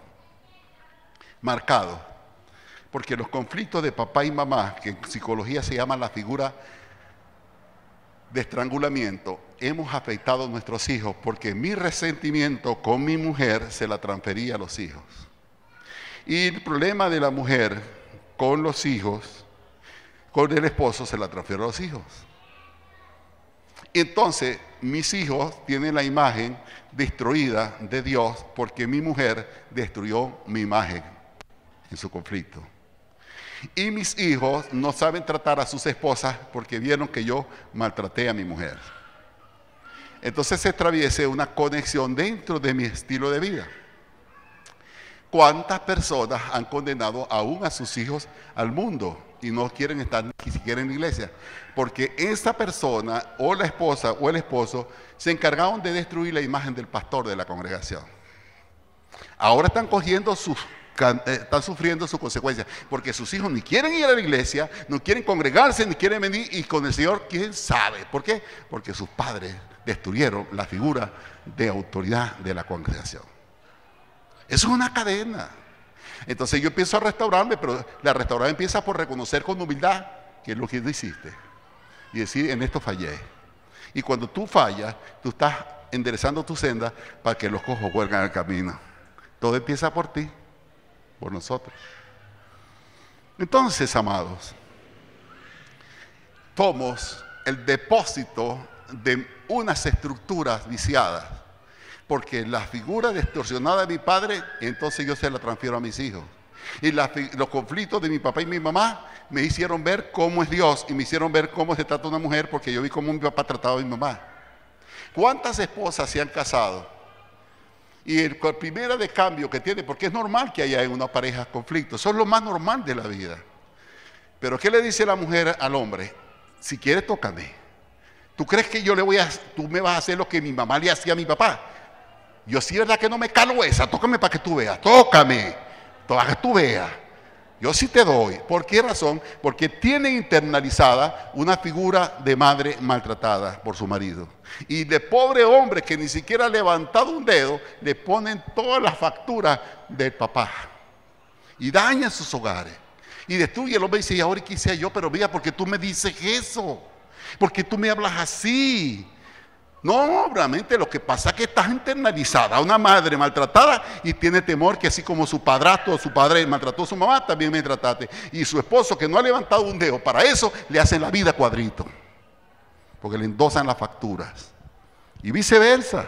marcados, porque los conflictos de papá y mamá, que en psicología se llama la figura de estrangulamiento, hemos afectado a nuestros hijos, porque mi resentimiento con mi mujer se la transfería a los hijos. Y el problema de la mujer con los hijos, con el esposo, se la transfiere a los hijos. Entonces, mis hijos tienen la imagen destruida de Dios porque mi mujer destruyó mi imagen en su conflicto. Y mis hijos no saben tratar a sus esposas porque vieron que yo maltraté a mi mujer. Entonces se atraviesa una conexión dentro de mi estilo de vida. ¿Cuántas personas han condenado aún a sus hijos al mundo y no quieren estar ni siquiera en la iglesia? Porque esa persona o la esposa o el esposo se encargaron de destruir la imagen del pastor de la congregación. Ahora están están sufriendo sus consecuencias, porque sus hijos ni quieren ir a la iglesia, no quieren congregarse, ni quieren venir, y con el Señor, ¿quién sabe? ¿Por qué? Porque sus padres destruyeron la figura de autoridad de la congregación. Eso es una cadena. Entonces yo empiezo a restaurarme, pero la restauración empieza por reconocer con humildad que es lo que tú hiciste y decir, en esto fallé. Y cuando tú fallas, tú estás enderezando tu senda para que los cojos vuelvan al camino. Todo empieza por ti, por nosotros. Entonces, amados, somos el depósito de unas estructuras viciadas. Porque la figura distorsionada de mi padre, entonces yo se la transfiero a mis hijos. Y los conflictos de mi papá y mi mamá me hicieron ver cómo es Dios y me hicieron ver cómo se trata una mujer, porque yo vi cómo mi papá trataba a mi mamá. ¿Cuántas esposas se han casado? Y el primera de cambio que tiene, porque es normal que haya en una pareja conflictos, eso es lo más normal de la vida. Pero ¿qué le dice la mujer al hombre? Si quieres, tócame. ¿Tú crees que tú me vas a hacer lo que mi mamá le hacía a mi papá? Yo sí, ¿verdad que no me calo esa? Tócame para que tú veas, tócame, para que tú veas. Yo sí te doy. ¿Por qué razón? Porque tiene internalizada una figura de madre maltratada por su marido. Y de pobre hombre que ni siquiera ha levantado un dedo, le ponen todas las facturas del papá. Y daña sus hogares. Y destruye el hombre y dice, ¿y ahora qué hice yo? Pero mira, ¿por qué tú me dices eso? ¿Por qué tú me hablas así? No, realmente lo que pasa es que estás internalizada. Una madre maltratada y tiene temor que así como su padrastro o su padre maltrató a su mamá, también me trataste. Y su esposo que no ha levantado un dedo para eso, le hacen la vida cuadrito. Porque le endosan las facturas. Y viceversa.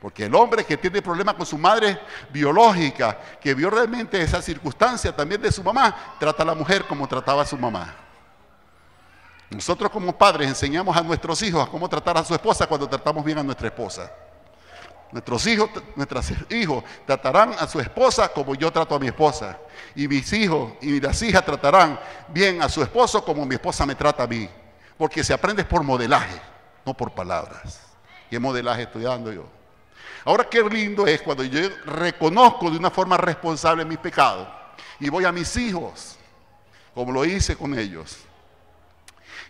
Porque el hombre que tiene problemas con su madre biológica, que vio realmente esa circunstancia también de su mamá, trata a la mujer como trataba a su mamá. Nosotros como padres enseñamos a nuestros hijos a cómo tratar a su esposa cuando tratamos bien a nuestra esposa. Nuestros hijos tratarán a su esposa como yo trato a mi esposa. Y mis hijos y las hijas tratarán bien a su esposo como mi esposa me trata a mí. Porque se aprende por modelaje, no por palabras. ¿Qué modelaje estoy dando yo? Ahora qué lindo es cuando yo reconozco de una forma responsable mis pecados y voy a mis hijos, como lo hice con ellos.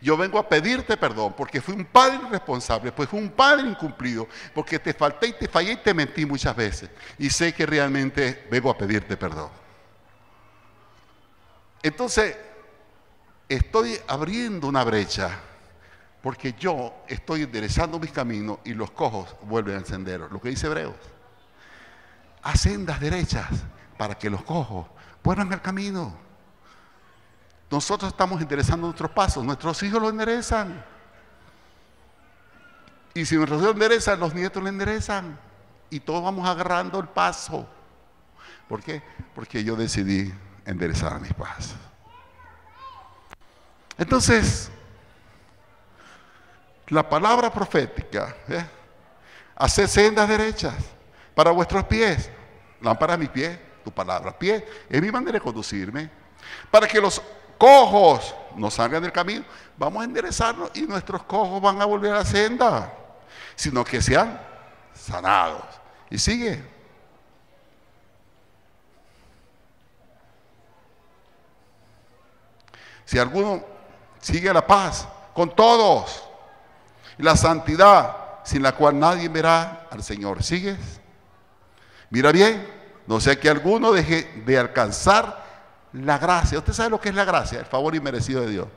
Yo vengo a pedirte perdón porque fui un padre irresponsable, pues fui un padre incumplido, porque te falté y te fallé y te mentí muchas veces. Y sé que realmente vengo a pedirte perdón. Entonces, estoy abriendo una brecha, porque yo estoy enderezando mis caminos y los cojos vuelven al sendero. Lo que dice Hebreos. Haz sendas derechas para que los cojos vuelvan al camino. Nosotros estamos enderezando nuestros pasos, nuestros hijos lo enderezan. Y si nuestros hijos enderezan, los nietos lo enderezan. Y todos vamos agarrando el paso. ¿Por qué? Porque yo decidí enderezar mis pasos. Entonces, la palabra profética, hacer sendas derechas para vuestros pies. Lámpara a mis pies, tu palabra. Pie es mi manera de conducirme. Para que los cojos no salgan del camino, vamos a enderezarnos y nuestros cojos van a volver a la senda, sino que sean sanados. Y sigue. Si alguno sigue la paz con todos, y la santidad sin la cual nadie verá al Señor. ¿Sigues? Mira bien, no sea que alguno deje de alcanzar la gracia. Usted sabe lo que es la gracia, el favor inmerecido de Dios.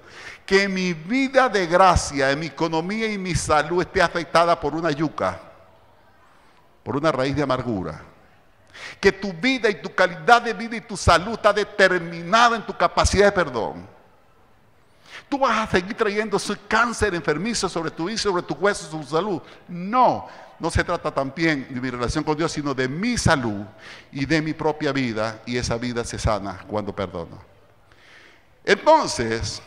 Que mi vida de gracia, en mi economía y mi salud esté afectada por una yuca, por una raíz de amargura. Que tu vida y tu calidad de vida y tu salud está determinada en tu capacidad de perdón. Tú vas a seguir trayendo ese cáncer enfermizo sobre tu vida, sobre tu hueso, sobre tu salud. No, no se trata también de mi relación con Dios, sino de mi salud y de mi propia vida. Y esa vida se sana cuando perdono. Entonces,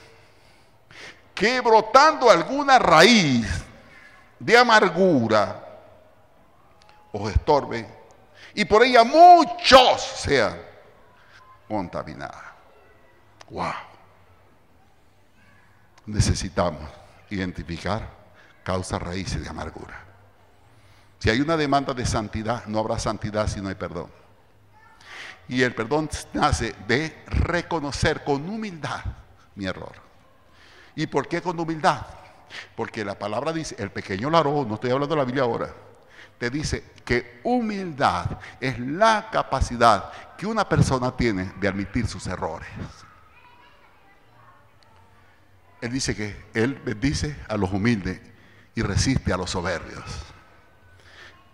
que brotando alguna raíz de amargura os estorbe y por ella muchos sean contaminados. ¡Wow! Necesitamos identificar causas raíces de amargura. Si hay una demanda de santidad, no habrá santidad si no hay perdón. Y el perdón nace de reconocer con humildad mi error. ¿Y por qué con humildad? Porque la palabra dice, el pequeño varón, no estoy hablando de la Biblia ahora, te dice que humildad es la capacidad que una persona tiene de admitir sus errores. Él dice que Él bendice a los humildes y resiste a los soberbios.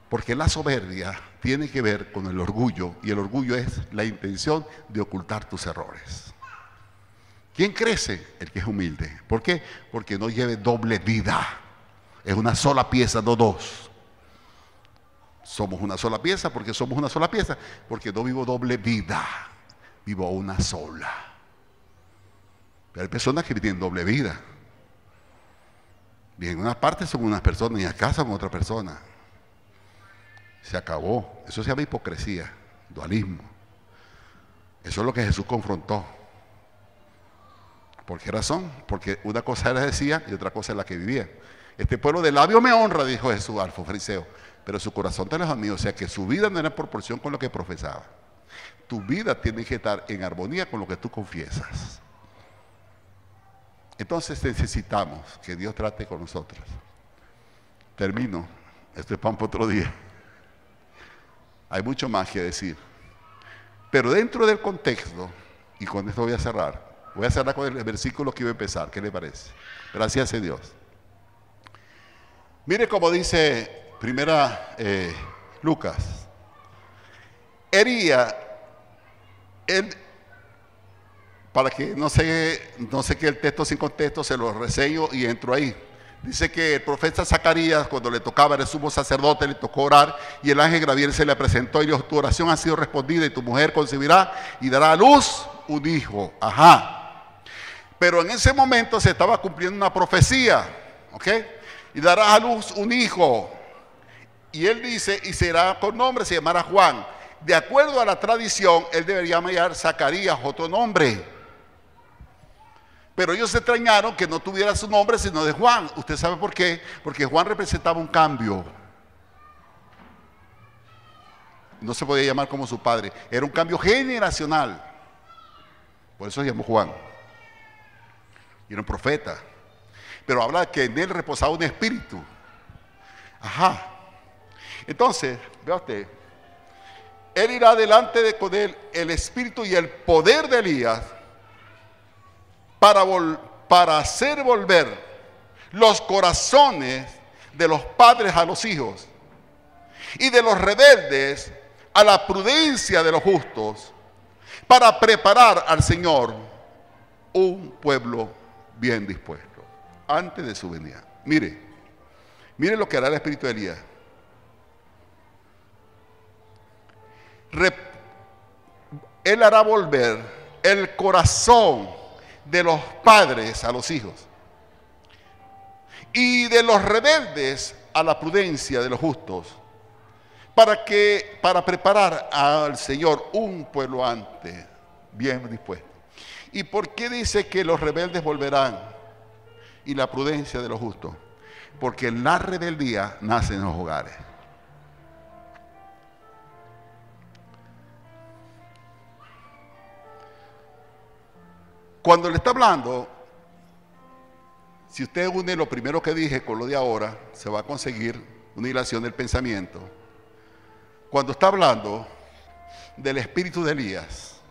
Porque la soberbia tiene que ver con el orgullo, y el orgullo es la intención de ocultar tus errores. ¿Quién crece? El que es humilde. ¿Por qué? Porque no lleve doble vida. Es una sola pieza, no dos. Somos una sola pieza porque somos una sola pieza, porque no vivo doble vida, vivo una sola. Pero hay personas que tienen doble vida. Bien, en una parte son unas personas y acá son otra persona. Se acabó. Eso se llama hipocresía, dualismo. Eso es lo que Jesús confrontó. ¿Por qué razón? Porque una cosa era decía y otra cosa es la que vivía. Este pueblo de labios me honra, dijo Jesús al fariseo, pero su corazón te lejos mío. O sea que su vida no era en proporción con lo que profesaba. Tu vida tiene que estar en armonía con lo que tú confiesas. Entonces necesitamos que Dios trate con nosotros. Termino, esto es pan para otro día. Hay mucho más que decir. Pero dentro del contexto, y con esto voy a cerrar con el versículo que iba a empezar. ¿Qué le parece? Gracias a Dios. Mire cómo dice primera Lucas. Para que no sé qué el texto sin contexto, se lo reseño y entro ahí. Dice que el profeta Zacarías, cuando le tocaba, era el sumo sacerdote, le tocó orar, y el ángel Gabriel se le presentó y le dijo: tu oración ha sido respondida y tu mujer concebirá y dará a luz un hijo. Ajá. Pero en ese momento se estaba cumpliendo una profecía, ¿ok? Y dará a luz un hijo. Y él dice, y será con nombre, se llamará Juan. De acuerdo a la tradición, él debería llamar Zacarías otro nombre. Pero ellos se extrañaron que no tuviera su nombre sino de Juan. ¿Usted sabe por qué? Porque Juan representaba un cambio. No se podía llamar como su padre. Era un cambio generacional. Por eso se llamó Juan. Y era un profeta. Pero habla que en él reposaba un espíritu. Ajá. Entonces, vea usted, él irá delante de con él el espíritu y el poder de Elías para hacer volver los corazones de los padres a los hijos y de los rebeldes a la prudencia de los justos, para preparar al Señor un pueblo bien dispuesto antes de su venida. Mire lo que hará el espíritu de Elías. Él hará volver el corazón de los padres a los hijos y de los rebeldes a la prudencia de los justos, para preparar al Señor un pueblo antes bien dispuesto. ¿Y por qué dice que los rebeldes volverán y la prudencia de los justos? Porque la rebeldía nace en los hogares. Cuando le está hablando, si usted une lo primero que dije con lo de ahora, se va a conseguir una hilación del pensamiento. Cuando está hablando del espíritu de Elías,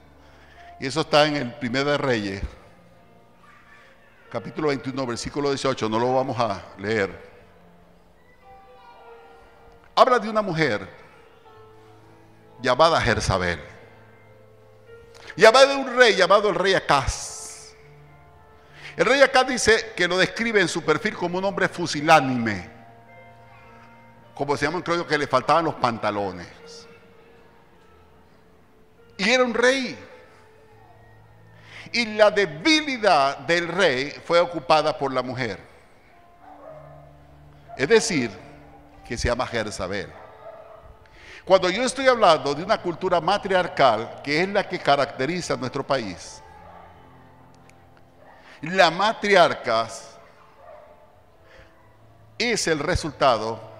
y eso está en el Primero de Reyes, capítulo 21, versículo 18, no lo vamos a leer. Habla de una mujer llamada Jezabel, y habla de un rey llamado el rey Acaz. El rey Acaz dice que lo describe en su perfil como un hombre fusilánime, como se llaman, creo que le faltaban los pantalones. Y era un rey. Y la debilidad del rey fue ocupada por la mujer. Es decir, que se llama Jezabel. Cuando yo estoy hablando de una cultura matriarcal, que es la que caracteriza a nuestro país, la matriarca es el resultado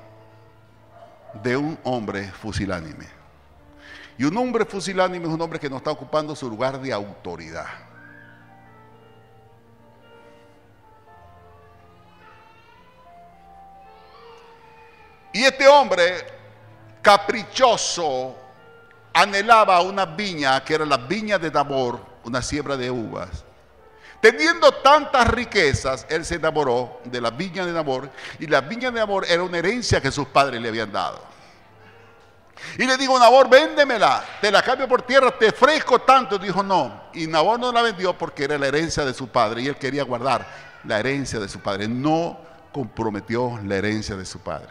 de un hombre fusilánime. Y un hombre fusilánime es un hombre que no está ocupando su lugar de autoridad. Y este hombre caprichoso anhelaba una viña, que era la viña de Nabor, una siembra de uvas. Teniendo tantas riquezas, él se enamoró de la viña de Nabor, y la viña de Nabor era una herencia que sus padres le habían dado. Y le dijo: Nabor, véndemela, te la cambio por tierra, te ofrezco tanto. Dijo no, y Nabor no la vendió porque era la herencia de su padre, y él quería guardar la herencia de su padre. No comprometió la herencia de su padre,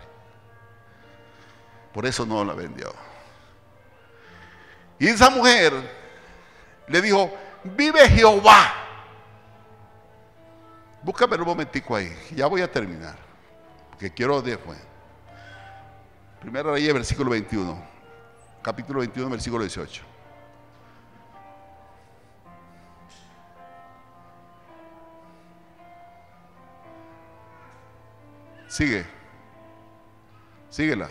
por eso no la vendió. Y esa mujer le dijo: vive Jehová. Búscame un momentico ahí, ya voy a terminar, porque quiero después. Primera Reyes, versículo 21, capítulo 21, versículo 18. Sigue. Síguela.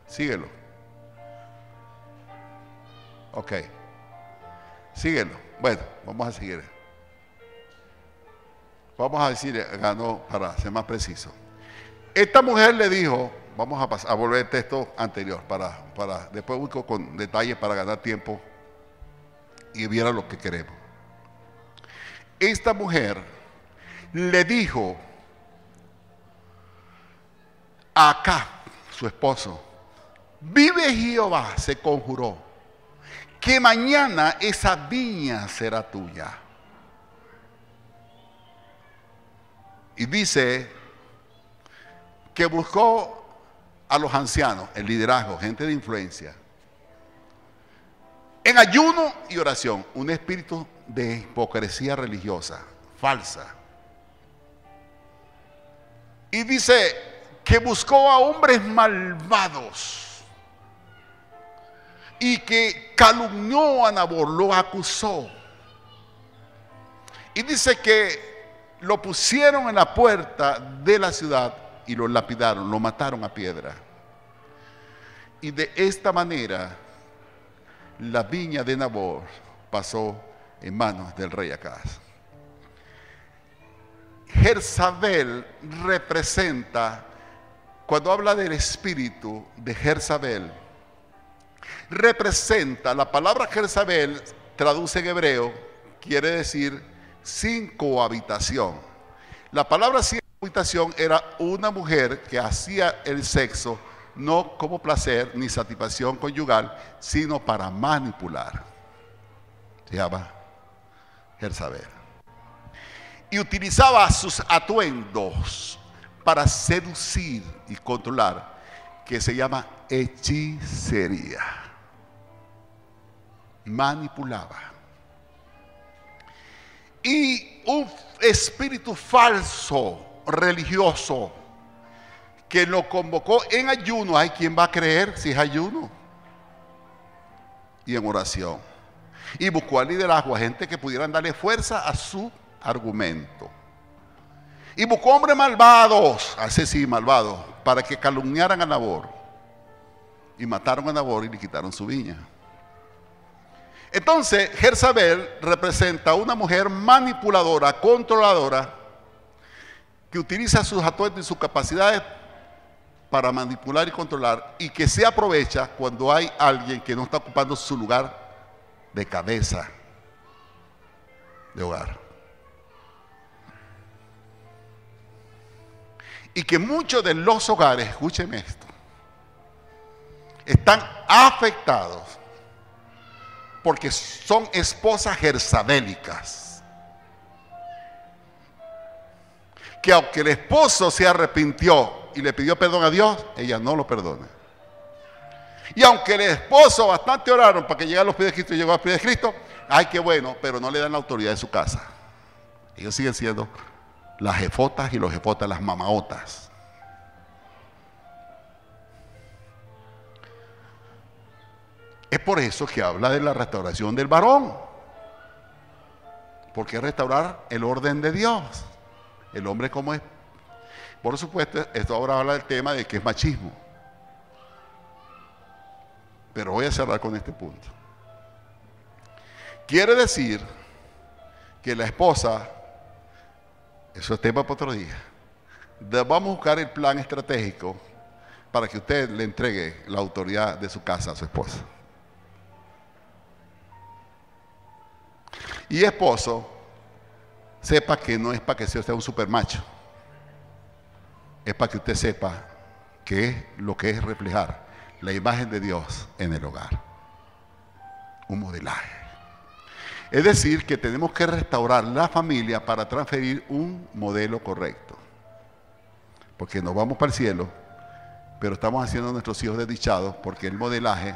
Síguelo. Ok. Síguelo. Bueno, vamos a seguir. Vamos a decir, ganó para ser más preciso. Esta mujer le dijo, vamos a volver al texto anterior, para después busco con detalles para ganar tiempo y viera lo que queremos. Esta mujer le dijo a Acab, su esposo, vive Jehová, se conjuró, que mañana esa viña será tuya. Y dice que buscó a los ancianos, el liderazgo, gente de influencia, en ayuno y oración, un espíritu de hipocresía religiosa, falsa. Y dice que buscó a hombres malvados y que calumnió a Nabor, lo acusó. Y dice que lo pusieron en la puerta de la ciudad y lo lapidaron, lo mataron a piedra. Y de esta manera la viña de Nabor pasó en manos del rey Acaz. Jezabel representa, cuando habla del espíritu de Jezabel, representa, la palabra Jezabel traduce en hebreo, quiere decir sin cohabitación. La palabra sin cohabitación era una mujer que hacía el sexo no como placer ni satisfacción conyugal, sino para manipular. Se llama Jezabel. Y utilizaba sus atuendos para seducir y controlar, que se llama hechicería. Manipulaba. Y un espíritu falso, religioso, que lo convocó en ayuno. ¿Hay quien va a creer si es ayuno? Y en oración. Y buscó al liderazgo, a gente que pudieran darle fuerza a su argumento. Y buscó hombres malvados, ese sí, malvados, para que calumniaran a Nabor. Y mataron a Nabor y le quitaron su viña. Entonces, Jezabel representa a una mujer manipuladora, controladora, que utiliza sus atuendos y sus capacidades para manipular y controlar, y que se aprovecha cuando hay alguien que no está ocupando su lugar de cabeza de hogar. Y que muchos de los hogares, escúcheme esto, están afectados porque son esposas jezabélicas, que aunque el esposo se arrepintió y le pidió perdón a Dios, ella no lo perdona. Y aunque el esposo bastante oraron para que llegara a los pies de Cristo y llegó a los pies de Cristo, ay, qué bueno, pero no le dan la autoridad de su casa. Ellos siguen siendo las jefotas y los jefotas, las mamaotas. Es por eso que habla de la restauración del varón. Porque restaurar el orden de Dios. El hombre como es. Por supuesto, esto ahora habla del tema de que es machismo. Pero voy a cerrar con este punto. Quiere decir que la esposa, eso es tema para otro día, vamos a buscar el plan estratégico para que usted le entregue la autoridad de su casa a su esposa. Y esposo, sepa que no es para que sea usted un supermacho, es para que usted sepa qué es lo que es reflejar la imagen de Dios en el hogar. Un modelaje. Es decir, que tenemos que restaurar la familia para transferir un modelo correcto. Porque nos vamos para el cielo, pero estamos haciendo a nuestros hijos desdichados porque el modelaje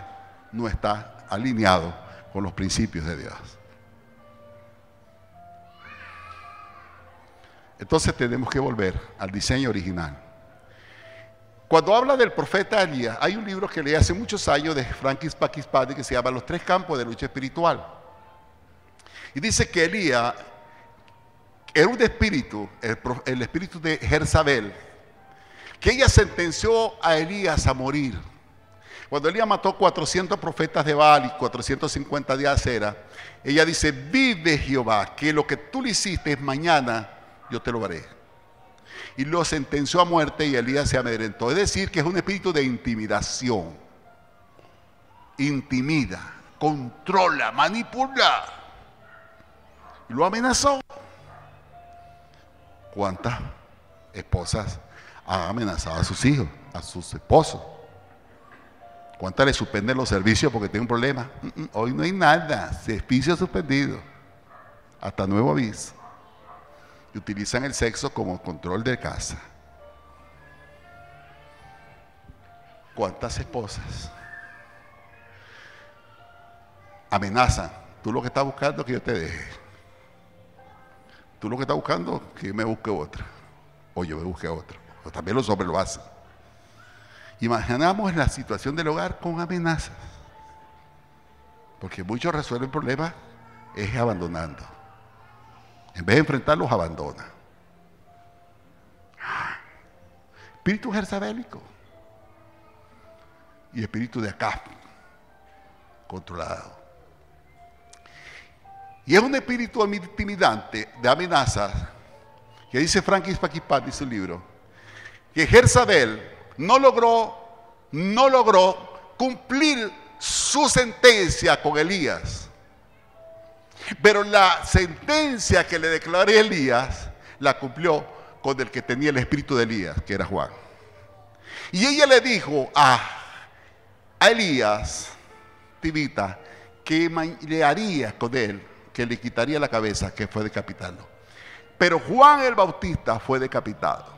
no está alineado con los principios de Dios. Entonces tenemos que volver al diseño original. Cuando habla del profeta Elías, hay un libro que leí hace muchos años de Frankis Pakistan que se llama Los tres campos de lucha espiritual. Y dice que Elías era un espíritu, el espíritu de Jezabel, que ella sentenció a Elías a morir. Cuando Elías mató 400 profetas de Baal y 450 de Acera, ella dice: vive Jehová, que lo que tú le hiciste mañana, yo te lo haré. Y lo sentenció a muerte y Elías se amedrentó. Es decir, que es un espíritu de intimidación. Intimida, controla, manipula. Y lo amenazó. ¿Cuántas esposas han amenazado a sus hijos, a sus esposos? ¿Cuántas le suspenden los servicios porque tienen un problema? Hoy no hay nada, servicio suspendido, hasta nuevo aviso. Y utilizan el sexo como control de casa. ¿Cuántas esposas amenazan? Tú lo que estás buscando es que yo te deje. Tú lo que estás buscando es que yo me busque otra. O yo me busque otra. O también los hombres lo hacen. Imaginamos la situación del hogar con amenazas. Porque muchos resuelven problemas es abandonando. En vez de enfrentarlos, abandona. Espíritu jezabélico. Y espíritu de Acab, controlado. Y es un espíritu intimidante de amenazas, que dice Francis Paquipán en su libro, que Jezabel no logró cumplir su sentencia con Elías. Pero la sentencia que le declaró Elías, la cumplió con el que tenía el espíritu de Elías, que era Juan. Y ella le dijo a Elías, Tibita, que le haría con él, que le quitaría la cabeza, que fue decapitarlo. Pero Juan el Bautista fue decapitado.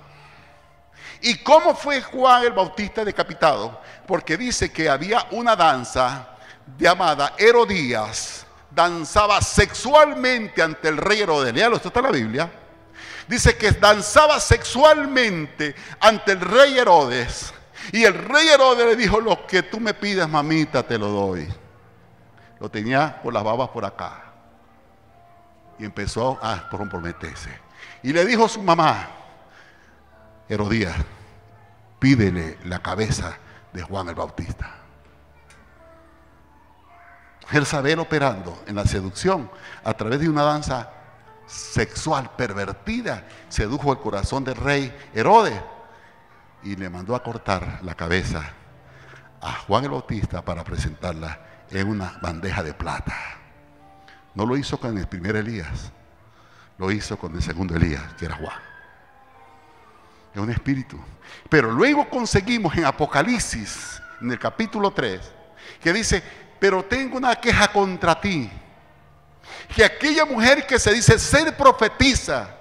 ¿Y cómo fue Juan el Bautista decapitado? Porque dice que había una danza llamada Herodías, danzaba sexualmente ante el rey Herodes. Léalo, esto está en la Biblia. Dice que danzaba sexualmente ante el rey Herodes. Y el rey Herodes le dijo: lo que tú me pidas, mamita, te lo doy. Lo tenía por las babas por acá. Y empezó a comprometerse. Y le dijo a su mamá: Herodías, pídele la cabeza de Juan el Bautista. Jezabel operando en la seducción a través de una danza sexual pervertida, sedujo el corazón del rey Herodes y le mandó a cortar la cabeza a Juan el Bautista para presentarla en una bandeja de plata. No lo hizo con el primer Elías, lo hizo con el segundo Elías, que era Juan. Es un espíritu. Pero luego conseguimos en Apocalipsis, en el capítulo 3, que dice: pero tengo una queja contra ti, que aquella mujer que se dice ser profetisa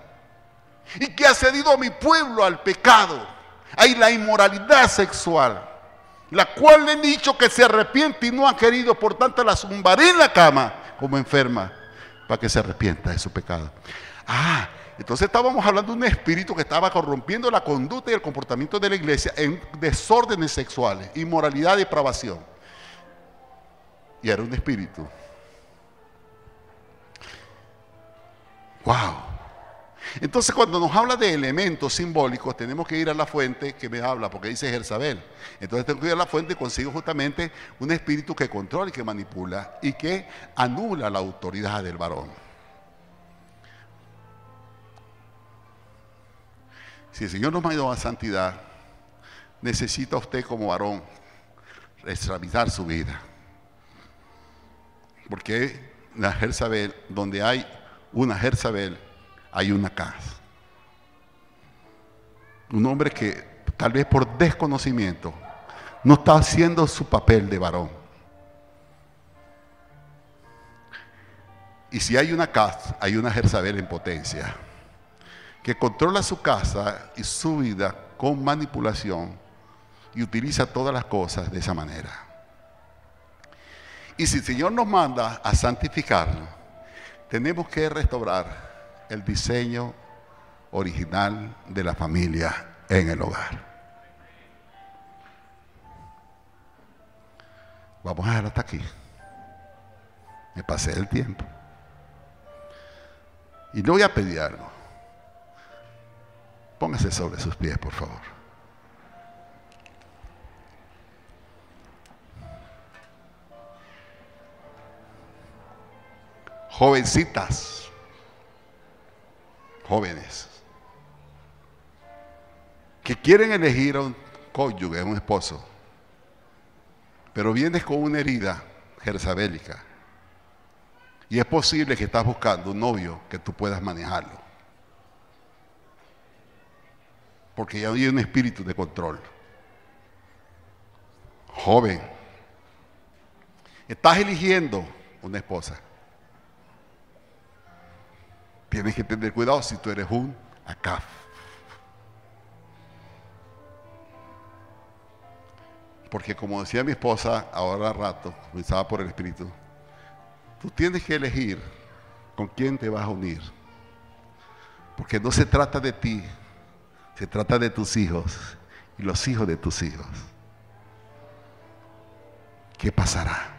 y que ha cedido a mi pueblo al pecado, hay la inmoralidad sexual, la cual le he dicho que se arrepiente y no ha querido, por tanto la zumbaré en la cama como enferma para que se arrepienta de su pecado. Entonces estábamos hablando de un espíritu que estaba corrompiendo la conducta y el comportamiento de la iglesia en desórdenes sexuales, inmoralidad, depravación. Y era un espíritu. ¡Wow! Entonces, cuando nos habla de elementos simbólicos, tenemos que ir a la fuente que me habla, porque dice Jezabel. Entonces tengo que ir a la fuente y consigo justamente un espíritu que controla y que manipula y que anula la autoridad del varón. Si el Señor nos mandó a santidad, necesita usted como varón examinar su vida. Porque la Jezabel, donde hay una Jezabel, hay una casa. Un hombre que tal vez por desconocimiento no está haciendo su papel de varón. Y si hay una casa, hay una Jezabel en potencia, que controla su casa y su vida con manipulación y utiliza todas las cosas de esa manera. Y si el Señor nos manda a santificarnos, tenemos que restaurar el diseño original de la familia en el hogar. Vamos a dejar hasta aquí. Me pasé el tiempo. Y le voy a pedir algo. Póngase sobre sus pies, por favor. Jovencitas, jóvenes, que quieren elegir a un cónyuge, a un esposo, pero vienes con una herida jezabelica y es posible que estás buscando un novio que tú puedas manejarlo, porque ya hay un espíritu de control. Joven, estás eligiendo una esposa. Tienes que tener cuidado si tú eres un acá. Porque como decía mi esposa ahora al rato, pensaba por el espíritu, tú tienes que elegir con quién te vas a unir. Porque no se trata de ti, se trata de tus hijos y los hijos de tus hijos. ¿Qué pasará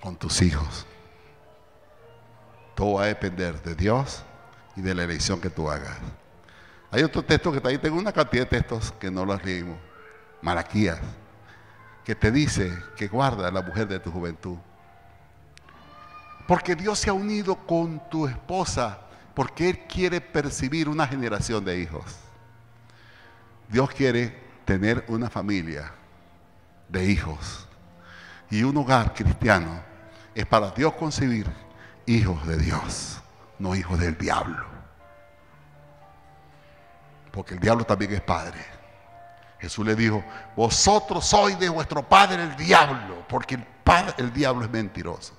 con tus hijos? Todo va a depender de Dios y de la elección que tú hagas. Hay otro texto que está ahí, tengo una cantidad de textos que no los leímos. Malaquías, que te dice que guarda a la mujer de tu juventud. Porque Dios se ha unido con tu esposa, porque Él quiere percibir una generación de hijos. Dios quiere tener una familia de hijos. Y un hogar cristiano es para Dios concebir hijos de Dios, no hijos del diablo. Porque el diablo también es padre. Jesús le dijo, vosotros sois de vuestro padre el diablo, porque el diablo es mentiroso.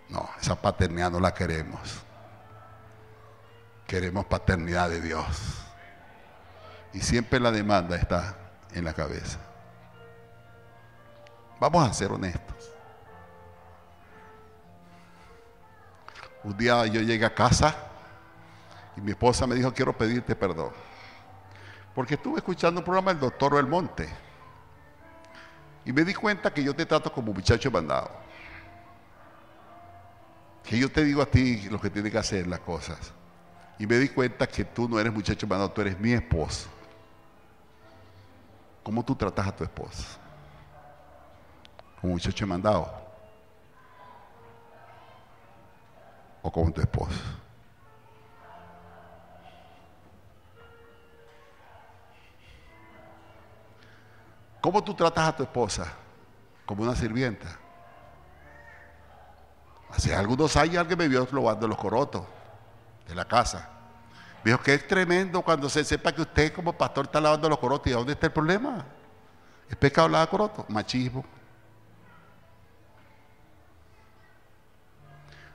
No, esa paternidad no la queremos. Queremos paternidad de Dios. Y siempre la demanda está en la cabeza. Vamos a ser honestos. Un día yo llegué a casa y mi esposa me dijo, quiero pedirte perdón. Porque estuve escuchando un programa del doctor Belmonte y me di cuenta que yo te trato como muchacho mandado. Que yo te digo a ti lo que tienes que hacer, las cosas. Y me di cuenta que tú no eres muchacho mandado, tú eres mi esposo. ¿Cómo tú tratas a tu esposa? ¿Como muchacho mandado? ¿O como tu esposo? ¿Cómo tú tratas a tu esposa? Como una sirvienta. Hace algunos años alguien me vio lavando los corotos de la casa. Me dijo que es tremendo cuando se sepa que usted como pastor está lavando los corotos. ¿Y dónde está el problema? ¿Es pecado lavar corotos? Machismo.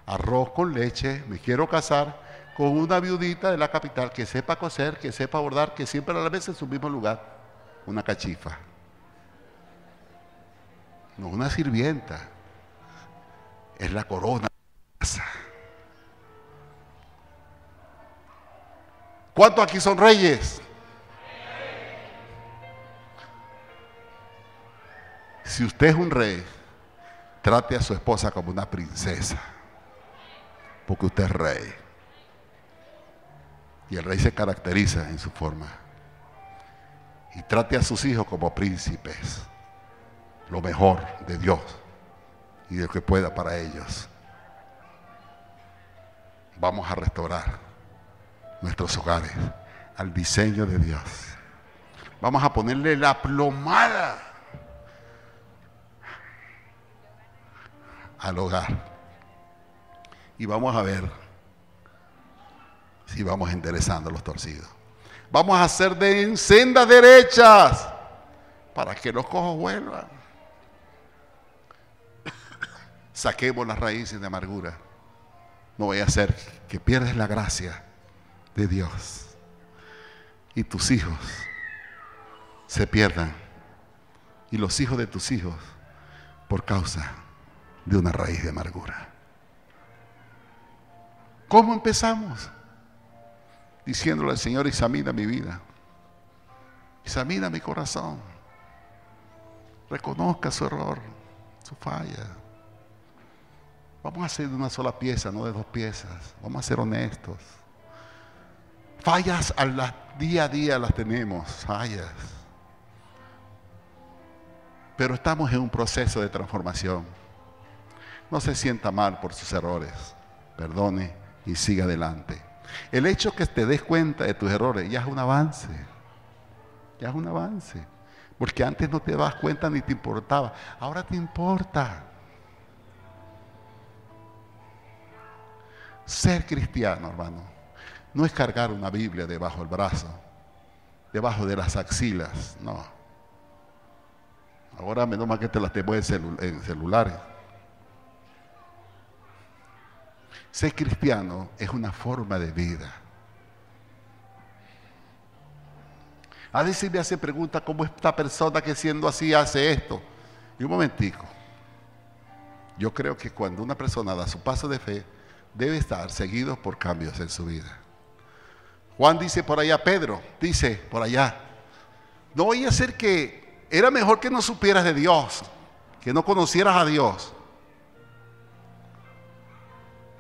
Arroz con leche, me quiero casar con una viudita de la capital que sepa coser, que sepa bordar, que siempre a la vez en su mismo lugar. Una cachifa. No una sirvienta. Es la corona de la casa. ¿Cuántos aquí son reyes? Si usted es un rey, trate a su esposa como una princesa. Porque usted es rey. Y el rey se caracteriza en su forma. Y trate a sus hijos como príncipes. Lo mejor de Dios y de lo que pueda para ellos. Vamos a restaurar nuestros hogares al diseño de Dios. Vamos a ponerle la plomada al hogar. Y vamos a ver si vamos enderezando los torcidos. Vamos a hacer de sendas derechas para que los cojos vuelvan. Saquemos las raíces de amargura. No vaya a ser que pierdas la gracia de Dios y tus hijos se pierdan y los hijos de tus hijos por causa de una raíz de amargura. ¿Cómo empezamos? Diciéndole al Señor, examina mi vida, examina mi corazón, reconozca su error, su falla. Vamos a hacer de una sola pieza, no de dos piezas. Vamos a ser honestos. Fallas día a día las tenemos, fallas. Pero estamos en un proceso de transformación. No se sienta mal por sus errores. Perdone y siga adelante. El hecho que te des cuenta de tus errores ya es un avance. Ya es un avance. Porque antes no te das cuenta ni te importaba. Ahora te importa. Ser cristiano, hermano, no es cargar una Biblia debajo del brazo, debajo de las axilas, no. Ahora menos mal que te las tengo en celulares. Ser cristiano es una forma de vida. A veces me hace pregunta cómo esta persona que siendo así hace esto. Y un momentico. Yo creo que cuando una persona da su paso de fe, debe estar seguido por cambios en su vida. Juan dice por allá, Pedro dice por allá, no vaya a ser que era mejor que no supieras de Dios, que no conocieras a Dios.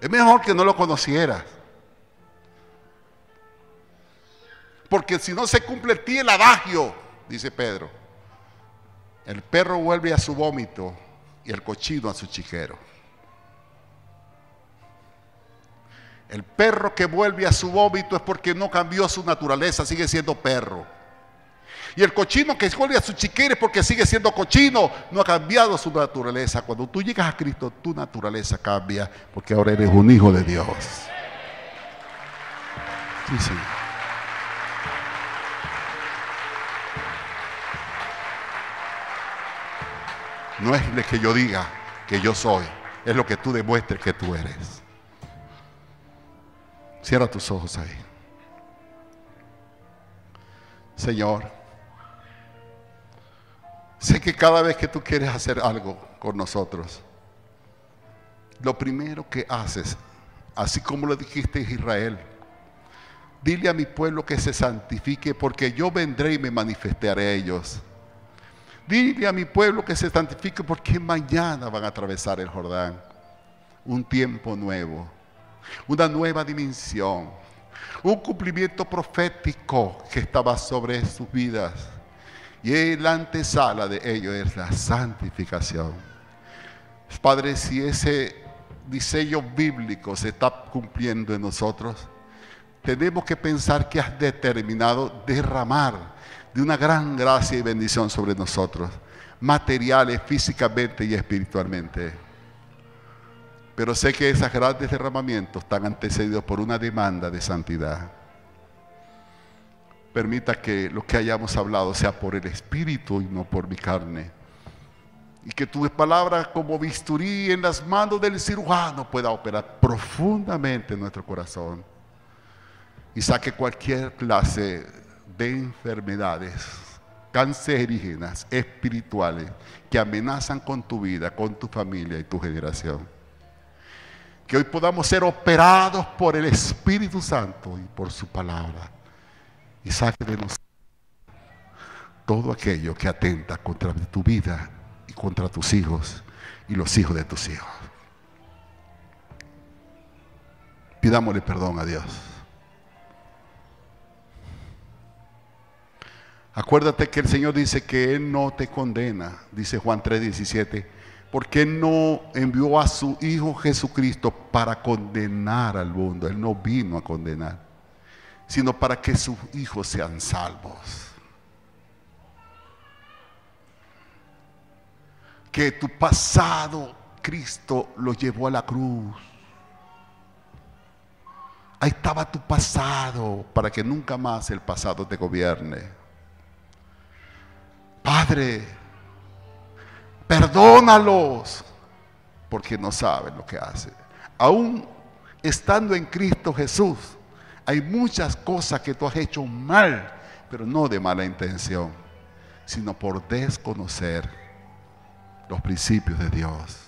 Es mejor que no lo conocieras. Porque si no se cumple en ti el adagio, dice Pedro, el perro vuelve a su vómito y el cochino a su chiquero. El perro que vuelve a su vómito es porque no cambió su naturaleza, sigue siendo perro. Y el cochino que vuelve a su chiquero es porque sigue siendo cochino, no ha cambiado su naturaleza. Cuando tú llegas a Cristo, tu naturaleza cambia, porque ahora eres un hijo de Dios. Sí, sí. No es lo que yo diga que yo soy, es lo que tú demuestres que tú eres. Cierra tus ojos ahí. Señor, sé que cada vez que tú quieres hacer algo con nosotros, lo primero que haces, así como lo dijiste a Israel, dile a mi pueblo que se santifique, porque yo vendré y me manifestaré a ellos. Dile a mi pueblo que se santifique, porque mañana van a atravesar el Jordán. Un tiempo nuevo, una nueva dimensión, un cumplimiento profético que estaba sobre sus vidas. Y la antesala de ello es la santificación. Padre, si ese diseño bíblico se está cumpliendo en nosotros, tenemos que pensar que has determinado derramar de una gran gracia y bendición sobre nosotros, materiales, físicamente y espiritualmente. Pero sé que esos grandes derramamientos están antecedidos por una demanda de santidad. Permita que lo que hayamos hablado sea por el Espíritu y no por mi carne. Y que tu palabra como bisturí en las manos del cirujano pueda operar profundamente en nuestro corazón. Y saque cualquier clase de enfermedades cancerígenas, espirituales, que amenazan con tu vida, con tu familia y tu generación. Que hoy podamos ser operados por el Espíritu Santo y por su palabra. Y saque de nosotros todo aquello que atenta contra tu vida y contra tus hijos y los hijos de tus hijos. Pidámosle perdón a Dios. Acuérdate que el Señor dice que Él no te condena, dice Juan 3:17, porque Él no envió a su Hijo Jesucristo para condenar al mundo. Él no vino a condenar, sino para que sus hijos sean salvos. Que tu pasado Cristo lo llevó a la cruz. Ahí estaba tu pasado, para que nunca más el pasado te gobierne. Padre, perdónalos, porque no saben lo que hacen. Aún estando en Cristo Jesús, hay muchas cosas que tú has hecho mal, pero no de mala intención, sino por desconocer los principios de Dios.